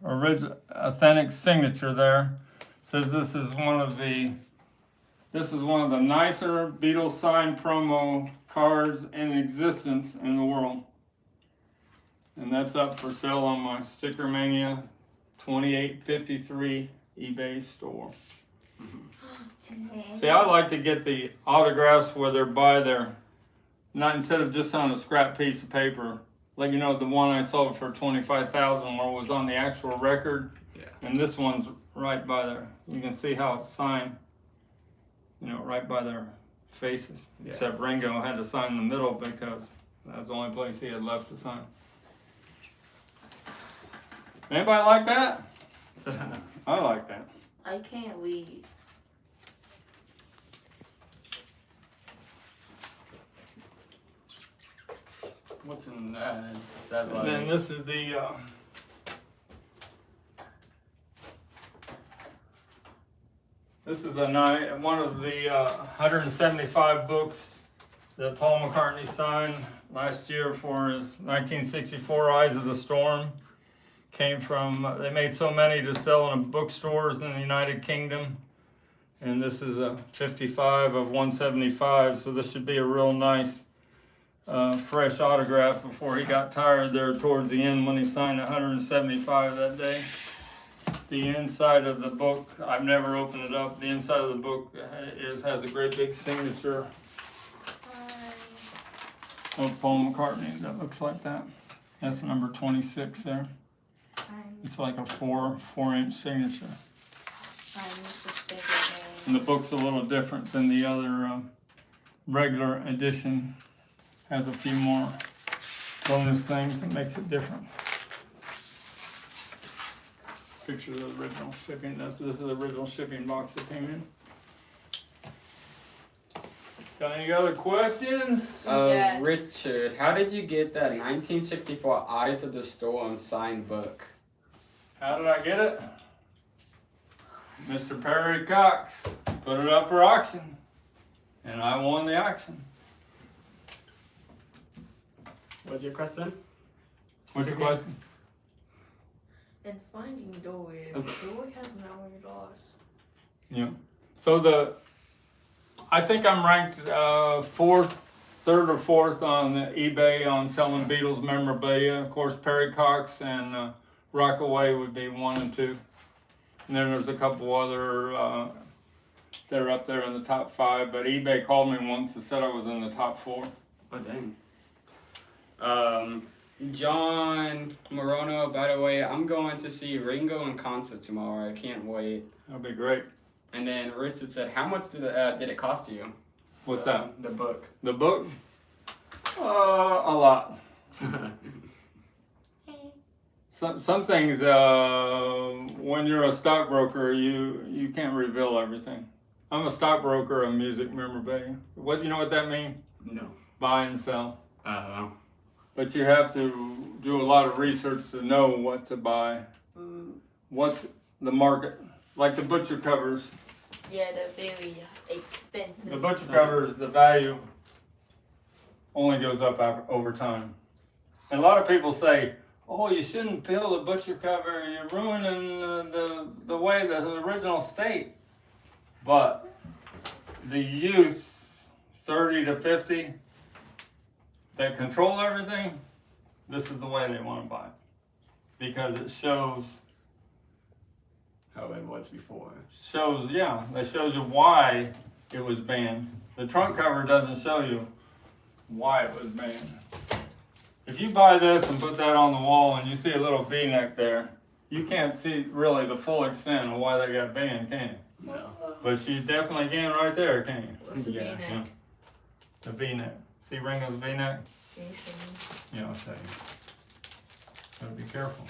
original authentic signature there. Says this is one of the nicer Beatles signed promo cards in existence in the world. And that's up for sale on my STICKERMANIA 2853 eBay store. See, I like to get the autographs where they're by their, not instead of just on a scrap piece of paper. Like, the one I sold for $25,000 where it was on the actual record. Yeah. And this one's right by there. You can see how it's signed, right by their faces. Yeah. Except Ringo had to sign in the middle because that was the only place he had left to sign. Anybody like that? I like that. I can't read. What's in that? Is that And then this is the one of the 175 books that Paul McCartney signed last year for his 1964 Eyes of the Storm. Came from, they made so many to sell in bookstores in the United Kingdom. And this is a 55 of 175, so this should be a real nice, fresh autograph before he got tired there towards the end when he signed 175 that day. The inside of the book, I've never opened it up, the inside of the book has a great big signature of Paul McCartney that looks like that. That's number 26 there. It's like a 4-inch signature. And the book's a little different than the other regular edition. Has a few more bonus things that makes it different. Picture of the original shipping. This is the original shipping box that came in. Got any other questions? Yes. Richard, how did you get that 1964 Eyes of the Storm signed book? How did I get it? Mr. Perry Cox put it up for auction, and I won the auction. What's your question? What's your question? And finding Dory. Dory has memory loss. Yeah. So I think I'm ranked third or fourth on eBay on selling Beatles memorabilia. Of course, Perry Cox and Rockaway would be 1 and 2. And then there's a couple other that are up there in the top 5. But eBay called me once and said I was in the top 4. Oh, dang. John Morono, by the way, I'm going to see Ringo in concert tomorrow. I can't wait. That'll be great. And then Richard said, how much did it cost you? What's that? The book. The book? A lot. Some things, when you're a stockbroker, you can't reveal everything. I'm a stockbroker of music memorabilia. You know what that means? No. Buy and sell. Oh. But you have to do a lot of research to know what to buy. What's the market? Like the butcher covers. Yeah, they're very expensive. The butcher covers, the value only goes up over time. And a lot of people say, oh, you shouldn't peel the butcher cover, you're ruining the way the original state. But the youth, 30 to 50, that control everything, this is the way they want to buy it. Because it shows How it was before. That shows you why it was banned. The trunk cover doesn't show you why it was banned. If you buy this and put that on the wall and you see a little V-neck there, you can't see really the full extent of why they got banned, can you? No. But you definitely can right there, can you? What's the Yeah. V-neck? The V-neck. See Ringo's V-neck? Can you show me? Yeah, I'll show you. Gotta be careful.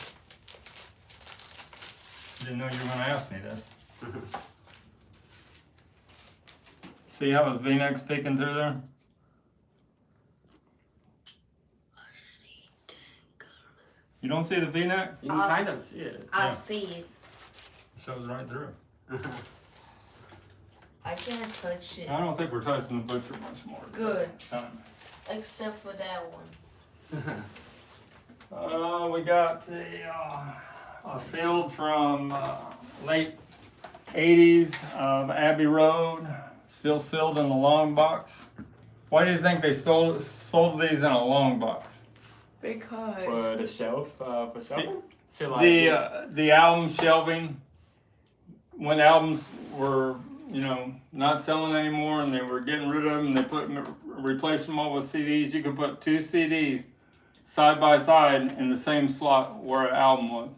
Didn't know you were gonna ask me this. See how his V-neck's peeking through there? You don't see the V-neck? You can kind of see it. I'll Yeah. see it. It shows right through. I can't touch it. I don't think we're touching the butcher much more. Good. Time. Except for that one. We got a sealed from late 80s of Abbey Road, still sealed in a long box. Why do you think they sold these in a long box? Because. For the shelf, for shelving? So like The album shelving, when albums were, not selling anymore and they were getting rid of them and they replaced them all with CDs, you could put 2 CDs side by side in the same slot where an album was.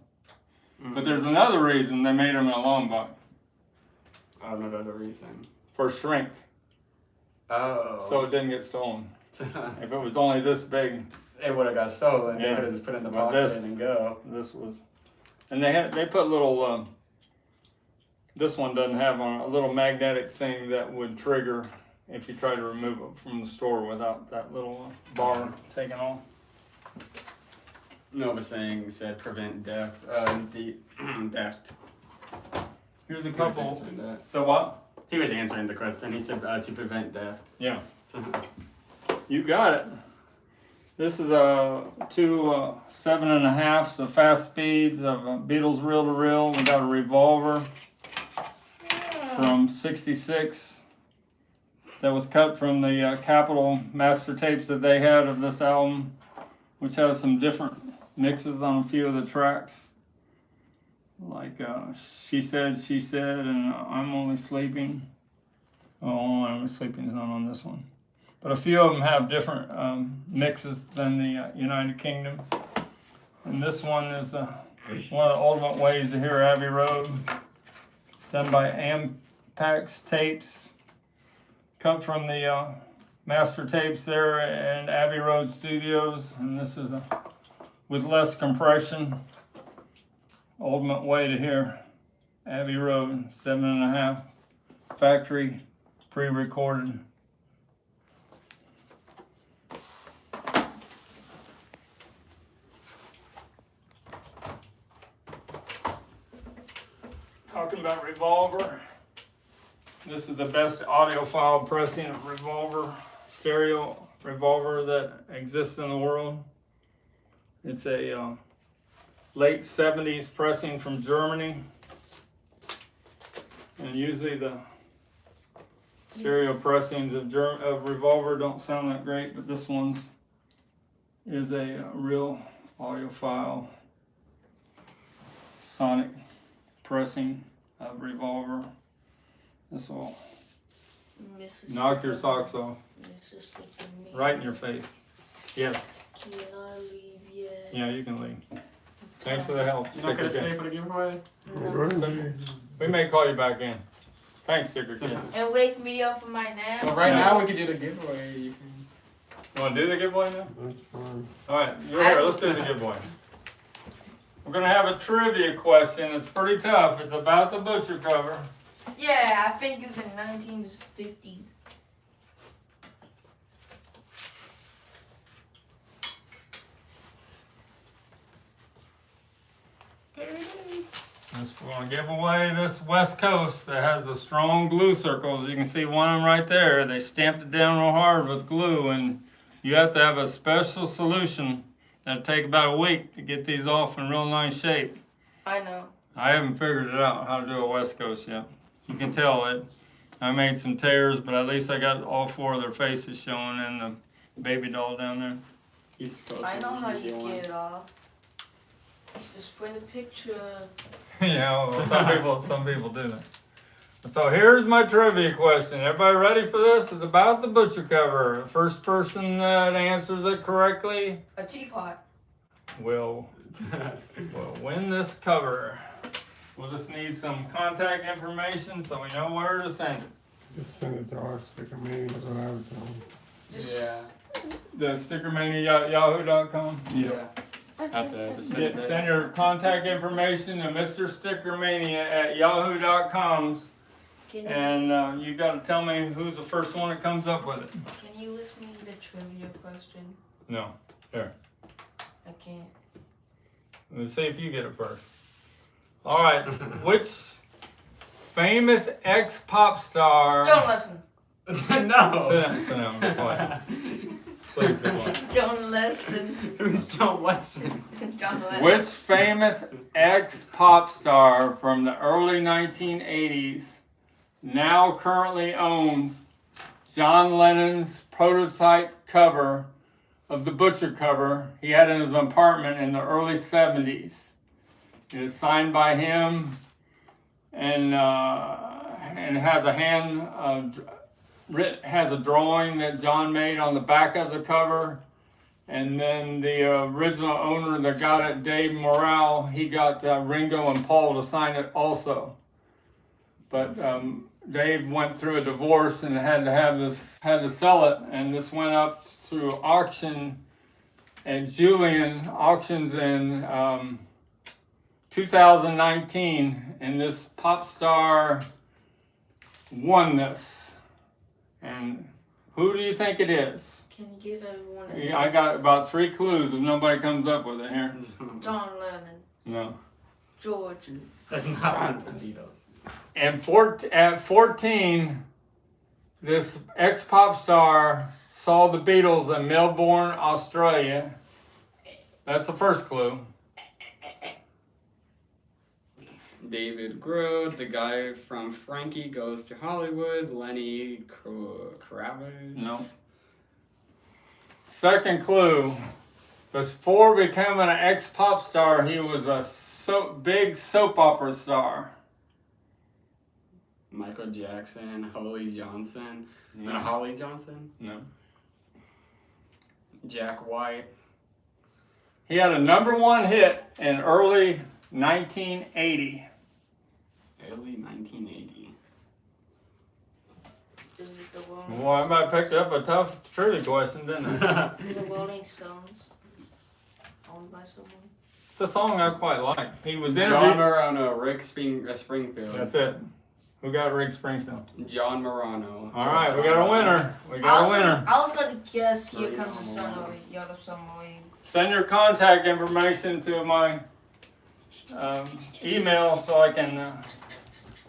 But there's another reason they made them in a long box. I don't know the reason. For shrink, Oh. so it didn't get stolen. If it was only this big, it would have got stolen. Yeah. They could have just put it in the But pocket this- and go. this was, and they put little, this one doesn't have a little magnetic thing that would trigger if you try to remove it from the store without that little bar taken off. No, was said prevent theft. Theft. Here's a He was couple. answering that. So what? He was answering the question. He said to prevent theft. Yeah. You got it. This is two 7.5s, the fast speeds of Beatles reel to reel. We got a revolver from '66 that was cut from the Capitol master tapes that they had of this album, which has some different mixes on a few of the tracks. Like She Said, and I'm Only Sleeping. Oh, I'm Only Sleeping is not on this one. But a few of them have different mixes than the United Kingdom. And this one is one of the ultimate ways to hear Abbey Road, done by Ampex Tapes, cut from the master tapes there in Abbey Road Studios. And this is with less compression, ultimate way to hear Abbey Road, 7.5, factory, pre-recorded. Talking about Revolver, this is the best audiophile pressing of Revolver, stereo Revolver that exists in the world. It's a late 70s pressing from Germany. And usually the stereo pressings of Revolver don't sound that great, but this one's is a real audiophile sonic pressing of Revolver. This will knock your socks off. Right in your face. Yes. Can I leave yet? Yeah, you can leave. Thanks for the help. You're not gonna Sticker stay Kid. for the giveaway? No. We may call you back in. Thanks, Sticker Kid. And wake me up for my nap. Well, right Yeah. now we can do the giveaway. You can... You want to do the giveaway now? That's fine. All right, you're here. Let's do the giveaway. We're gonna have a trivia question. It's pretty tough. It's about the butcher cover. Yeah, I think it was in 1950s. We're gonna give away this West Coast that has the strong glue circles. You can see one of them right there. They stamped it down real hard with glue, and you have to have a special solution that'll take about a week to get these off in real nice shape. I know. I haven't figured it out how to do a West Coast yet. You can tell it. I made some tears, but at least I got all four of their faces showing and the baby doll down there. East Coast I is know the how easy you one. get it off. Just print a picture. Yeah, well, some people do that. So here's my trivia question. Everybody ready for this? It's about the butcher cover. The first person that answers it correctly A teapot. will win this cover. We'll just need some contact information so we know where to send it. Just send it to our STICKERMANIA, that's what I was doing. Just Yeah. The STICKERMANIA@yahoo.com. Yeah. Have to send it. Send your contact information to Mr. STICKERMANIA@yahoo.com. can And you got to tell me who's the first one that comes up with it. can you list me the trivia question? No. Here. I can't. Let's see if you get it first. All right. Which famous ex-pop star... Don't listen. No. Sit down. Be quiet. Please be quiet. Don't listen. Who's John Weston? Don't listen. Which famous ex-pop star from the early 1980s now currently owns John Lennon's prototype cover of the Butcher cover he had in his apartment in the early 70s? It is signed by him and has a has a drawing that John made on the back of the cover. And then the original owner that got it, Dave Morale, he got Ringo and Paul to sign it also. But Dave went through a divorce and had to sell it, and this went up through auction at Julian Auctions in 2019, and this pop star won this. And who do you think it is? Can you give everyone a Yeah, I got about 3 clues if nobody comes up with it here. John Lennon, No. George. That's not the Beatles. And at 14, this ex-pop star saw the Beatles in Melbourne, Australia. That's the first clue. David Grohl, the guy from Frankie Goes to Hollywood, Lenny Kravitz. No. Second clue. Before becoming an ex-pop star, he was a big soap opera star. Michael Jackson, Holly Johnson. No. And Holly Johnson? No. Jack White. He had a #1 hit in early 1980. Early 1980. Is it the Rolling? Well, I might picked up a tough trivia question, didn't I? Is it Rolling Stones? Owned by someone? It's a song I quite like. He was John interviewed. Morano, Rick Springfield. That's it. Who got Rick Springfield? John Morano. All right, we got a winner. We got a winner. I was gonna guess Here Sorry, Comes the Sun Mama. or Yard of Submarine. Send your contact information to my email so I can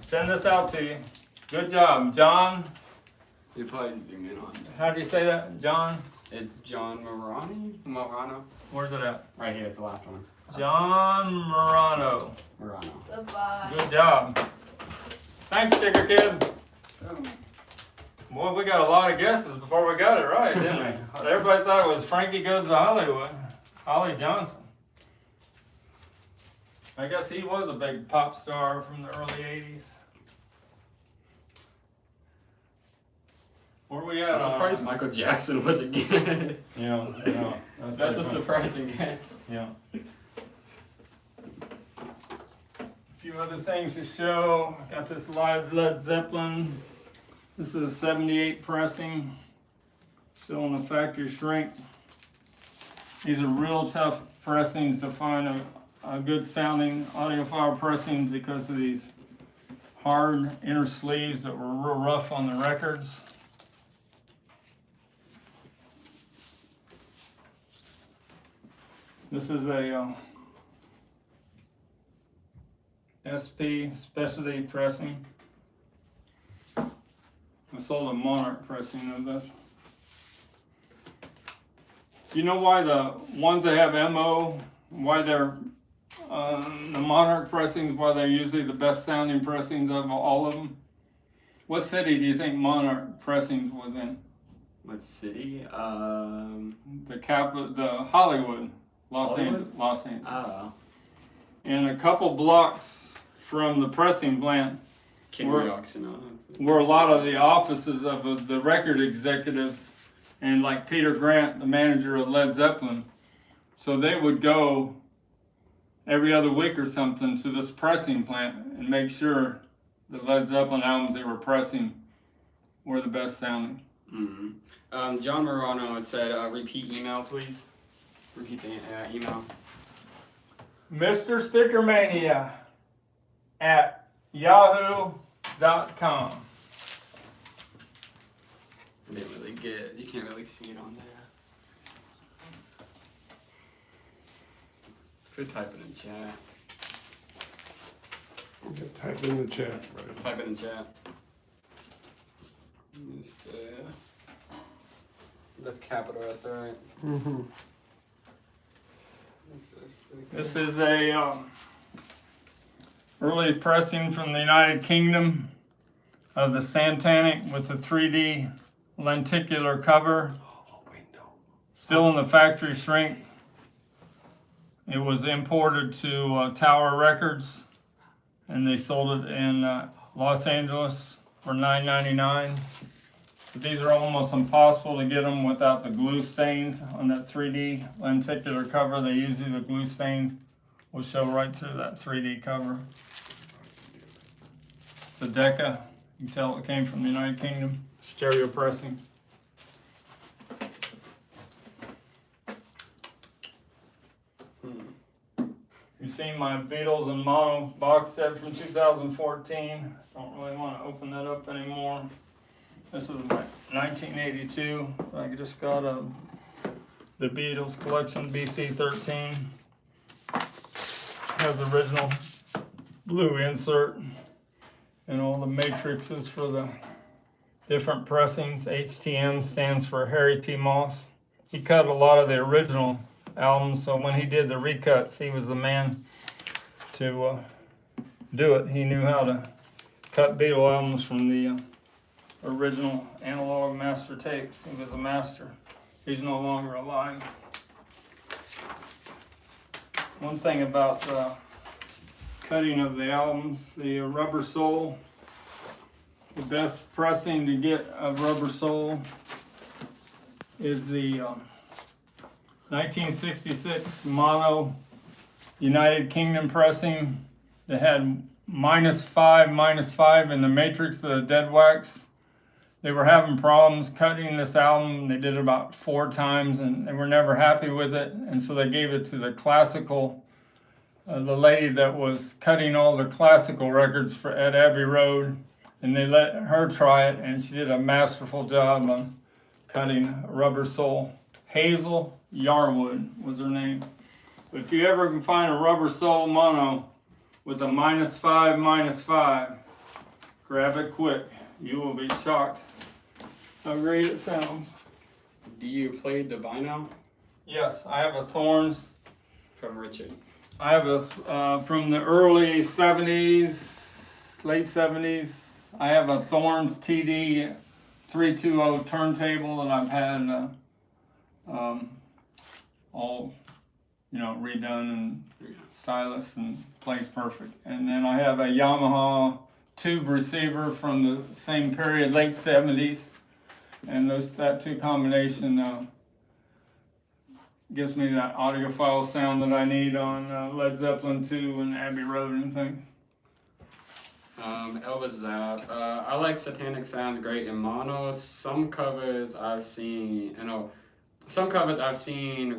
send this out to you. Good job, John. You probably zoom in on that. How do you say that, John? It's John Morano. Where's it at? Right here, it's the last one. John Morano. Morano. Goodbye. Good job. Thanks, Sticker Kid. Boy, we got a lot of guesses before we got it right, didn't we? Everybody thought it was Frankie Goes to Hollywood. Holly Johnson. I guess he was a big pop star from the early 80s. Where we at? I'm surprised Michael Jackson was a guess. Yeah. That's a surprising guess. Yeah. A few other things to show. Got this live Led Zeppelin. This is a 78 pressing. Still in the factory shrink. These are real tough pressings to find a good sounding audiophile pressings because of these hard inner sleeves that were real rough on the records. This is a SP specialty pressing. I sold a Monarch pressing of this. Do you know why the ones that have MO, why they're the Monarch pressings, why they're usually the best sounding pressings of all of them? What city do you think Monarch pressings was in? What city? The capital, the Hollywood, Los Angeles. Oh. And a couple blocks from the pressing plant King Were- Roxanne. were a lot of the offices of the record executives, and like Peter Grant, the manager of Led Zeppelin. So they would go every other week or something to this pressing plant and make sure the Led Zeppelin albums they were pressing were the best sounding. Mm-hmm. John Morano said, repeat email, please. Repeat the email. Mr. Stickermania at yahoo.com. I didn't really get, you can't really see it on there. Could type it in chat. Okay, type in the chat, right? Type it in chat. That's capital S, right? Mm-hmm. This is a early pressing from the United Kingdom of the Santanic with the 3D lenticular cover. Still in the factory shrink. It was imported to Tower Records, and they sold it in Los Angeles for $9.99. But these are almost impossible to get them without the glue stains on that 3D lenticular cover. They usually the glue stains will show right through that 3D cover. It's a Decca. You can tell it came from the United Kingdom. Stereo pressing. You've seen my Beatles and Mono box set from 2014. Don't really want to open that up anymore. This is my 1982. I just got the Beatles collection BC13. Has original blue insert and all the matrices for the different pressings. HTM stands for Harry T. Moss. He cut a lot of the original albums, so when he did the recuts, he was the man to do it. He knew how to cut Beatle albums from the original analog master tapes. He was a master. He's no longer alive. One thing about the cutting of the albums, the rubber sole, the best pressing to get a rubber sole is the 1966 mono United Kingdom pressing that had -5 in the matrix of the dead wax. They were having problems cutting this album. They did it about 4 times and they were never happy with it. And so they gave it to the classical, the lady that was cutting all the classical records at Abbey Road. And they let her try it and she did a masterful job on cutting a rubber sole. Hazel Yarwood was her name. But if you ever can find a rubber sole mono with a -5, grab it quick. You will be shocked how great it sounds. Do you play the vinyl? Yes, I have a Thorns. From Richard. I have a from the early 70s, late 70s. I have a Thorns TD 320 turntable that I've had all redone and stylus and plays perfect. And then I have a Yamaha tube receiver from the same period, late 70s. And that two combination gives me that audiophile sound that I need on Led Zeppelin 2 and Abbey Road and things. Elvis Zapp. I like Satanic Sounds great in mono. Some covers I've seen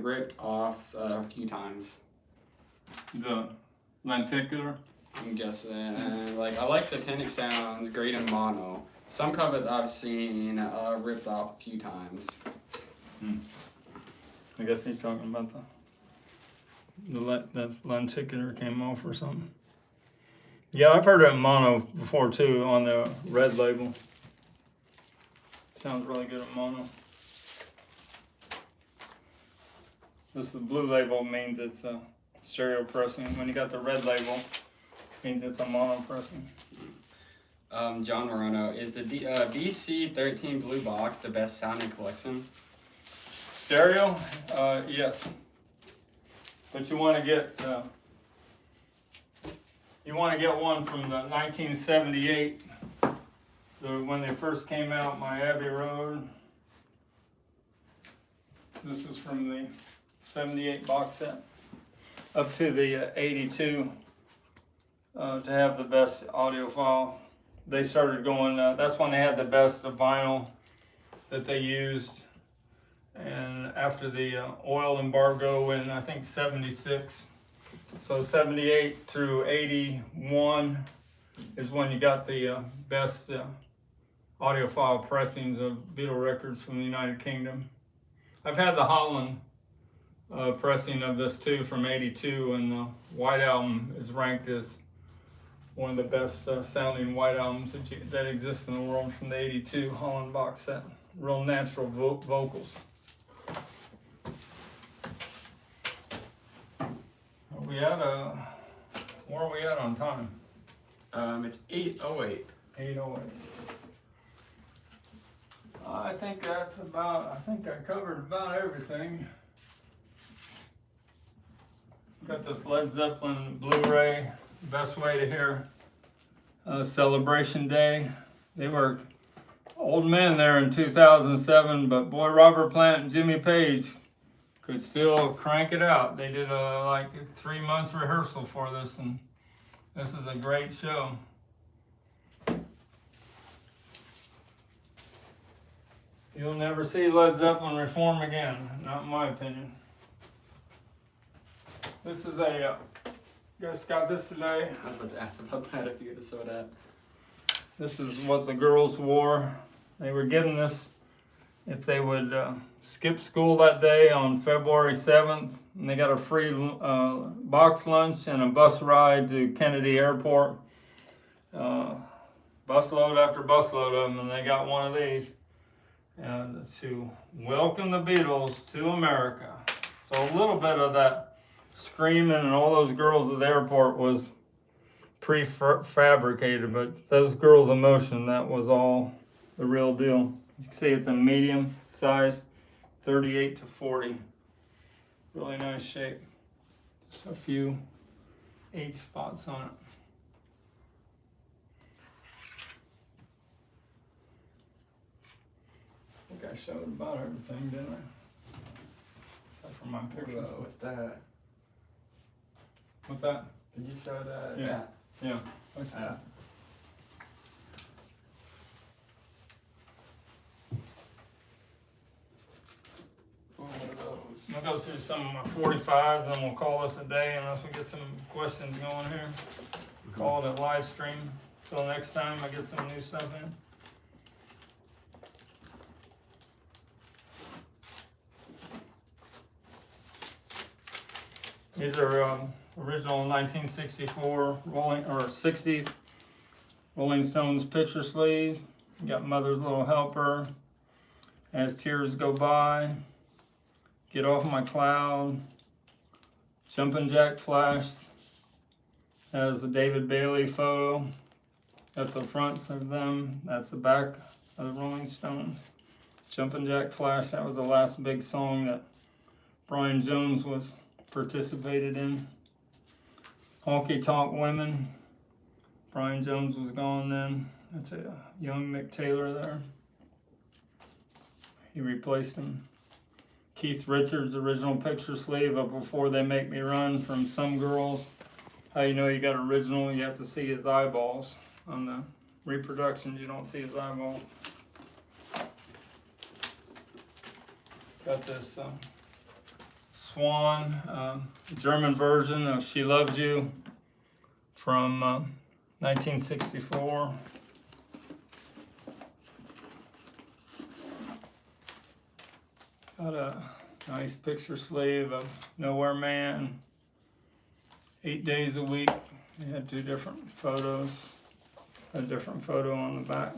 ripped off a few times. The lenticular. I'm guessing. Like I like Satanic Sounds great in mono. Some covers I've seen ripped off a few times. I guess he's talking about the lenticular came off or something. Yeah, I've heard it in mono before too on the red label. Sounds really good in mono. This is blue label means it's a stereo pressing. When you got the red label, it means it's a mono pressing. John Moreno, is the BC13 blue box the best sounding collection? Stereo, yes. But you want to get one from the 1978, when they first came out, my Abbey Road. This is from the 78 box set up to the 82 to have the best audiophile. They started going, that's when they had the best vinyl that they used. And after the oil embargo in, I think, 76. So 78 through 81 is when you got the best audiophile pressings of Beatle records from the United Kingdom. I've had the Holland pressing of this too from 82, and the White Album is ranked as one of the best sounding White Albums that exist in the world from the 82 Holland box set. Real natural vocals. Where are we at on time? It's 8:08. 8:08. I think I covered about everything. Got this Led Zeppelin Blu-ray, best way to hear Celebration Day. They were old men there in 2007, but boy, Robert Plant and Jimmy Page could still crank it out. They did like 3 months rehearsal for this, and this is a great show. You'll never see Led Zeppelin reform again, not in my opinion. This is just got this today. I was about to ask about that if you could have saw that. This is what the girls wore. They were given this if they would skip school that day on February 7th. And they got a free box lunch and a bus ride to Kennedy Airport. busload after busload of them, and they got one of these. And to welcome the Beatles to America. So a little bit of that screaming and all those girls at the airport was prefabricated, but those girls' emotion, that was all the real deal. You can see it's a medium size, 38 to 40. Really nice shape. Just a few H spots on it. I think I showed about everything, didn't I? Except for my pictures. Whoa, what's that? What's that? Did you show that? Yeah. Yeah. I'll go through some of my 45s, and we'll call this a day unless we get some questions going here. Call it a live stream. Till next time I get some new stuff in. These are original 1964 60s Rolling Stones picture sleeves. You got Mother's Little Helper, As Tears Go By, Get Off My Cloud, Jumpin' Jack Flash. Has the David Bailey photo. That's the fronts of them. That's the back of the Rolling Stones. Jumpin' Jack Flash, that was the last big song that Brian Jones was participated in. Honky Tonk Women. Brian Jones was gone then. That's a young Mick Taylor there. He replaced him. Keith Richards' original picture sleeve of Before They Make Me Run from Some Girls. How you know you got original? You have to see his eyeballs. On the reproductions, you don't see his eyeball. Got this Swan, German version of She Loves You from 1964. Got a nice picture sleeve of Nowhere Man. 8 days a week. They had two different photos. A different photo on the back.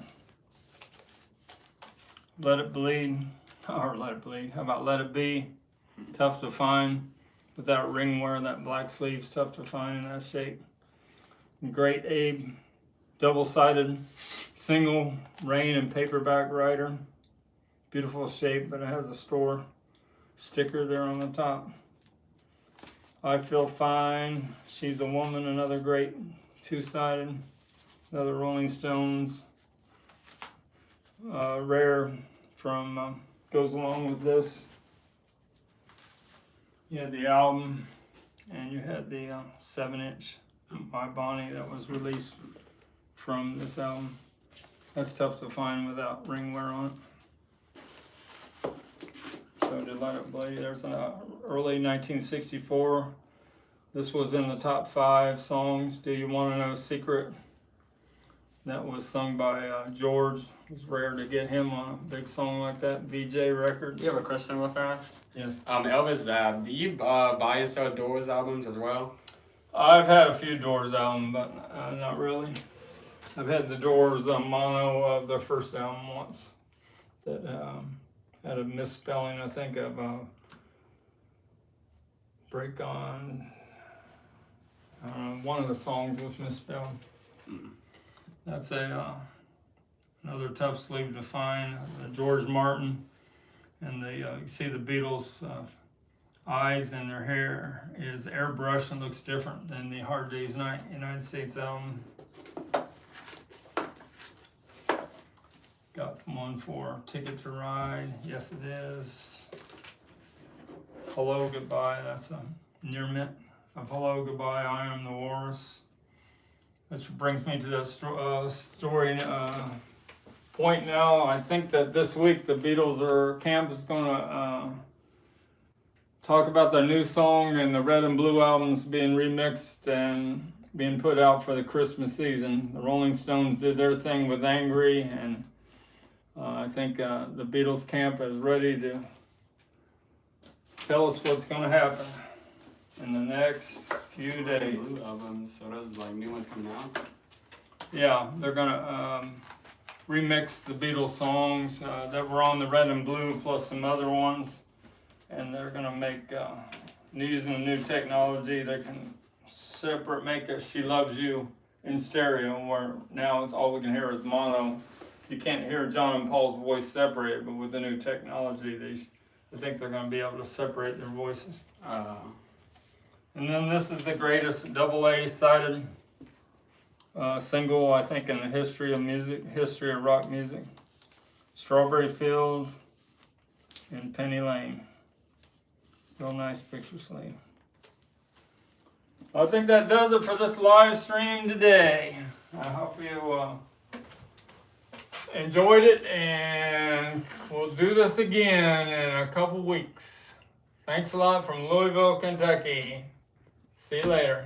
Let It Bleed, or Let It Bleed. How about Let It Be? Tough to find. Without ring wear, that black sleeve's tough to find in that shape. Great Abe, double-sided single rain and paperback writer. Beautiful shape, but it has a store sticker there on the top. I Feel Fine, She's a Woman, another great two-sided. Another Rolling Stones, rare from, goes along with this. You had the album, and you had the 7-inch by Bonnie that was released from this album. That's tough to find without ring wear on it. So did Let It Bleed. There's an early 1964. This was in the top 5 songs. Do You Want to Know Secret? That was sung by George. It was rare to get him on a big song like that. VJ Records. You have a question real fast? Yes. Elvis, do you buy and sell Doors albums as well? I've had a few Doors albums, but not really. I've had the Doors mono of their first album once that had a misspelling, I think, of Break On. One of the songs was misspelled. That's another tough sleeve to find. George Martin, and you see the Beatles' eyes and their hair is airbrushed and looks different than the Hard Day's Night United States album. Got one for Ticket to Ride. Yes, it is. Hello, Goodbye. That's a near mint of Hello, Goodbye, I Am the Walrus. This brings me to the story point now. I think that this week the Beatles camp is going to talk about their new song and the Red and Blue albums being remixed and being put out for the Christmas season. The Rolling Stones did their thing with Angry, and I think the Beatles camp is ready to tell us what's going to happen in the next few days. Blue albums, so those like new ones coming out? Yeah, they're gonna remix the Beatles songs that were on the Red and Blue plus some other ones, and they're gonna make using the new technology. They can make a "She Loves You" in stereo, where now it's all we can hear is mono. You can't hear John and Paul's voice separated, but with the new technology, I think they're gonna be able to separate their voices. And then this is the greatest AA sided single, I think, in the history of music, history of rock music. Strawberry Fields and Penny Lane. Real nice picture sleeve. I think that does it for this live stream today. I hope you enjoyed it, and we'll do this again in a couple weeks. Thanks a lot from Louisville, Kentucky. See you later.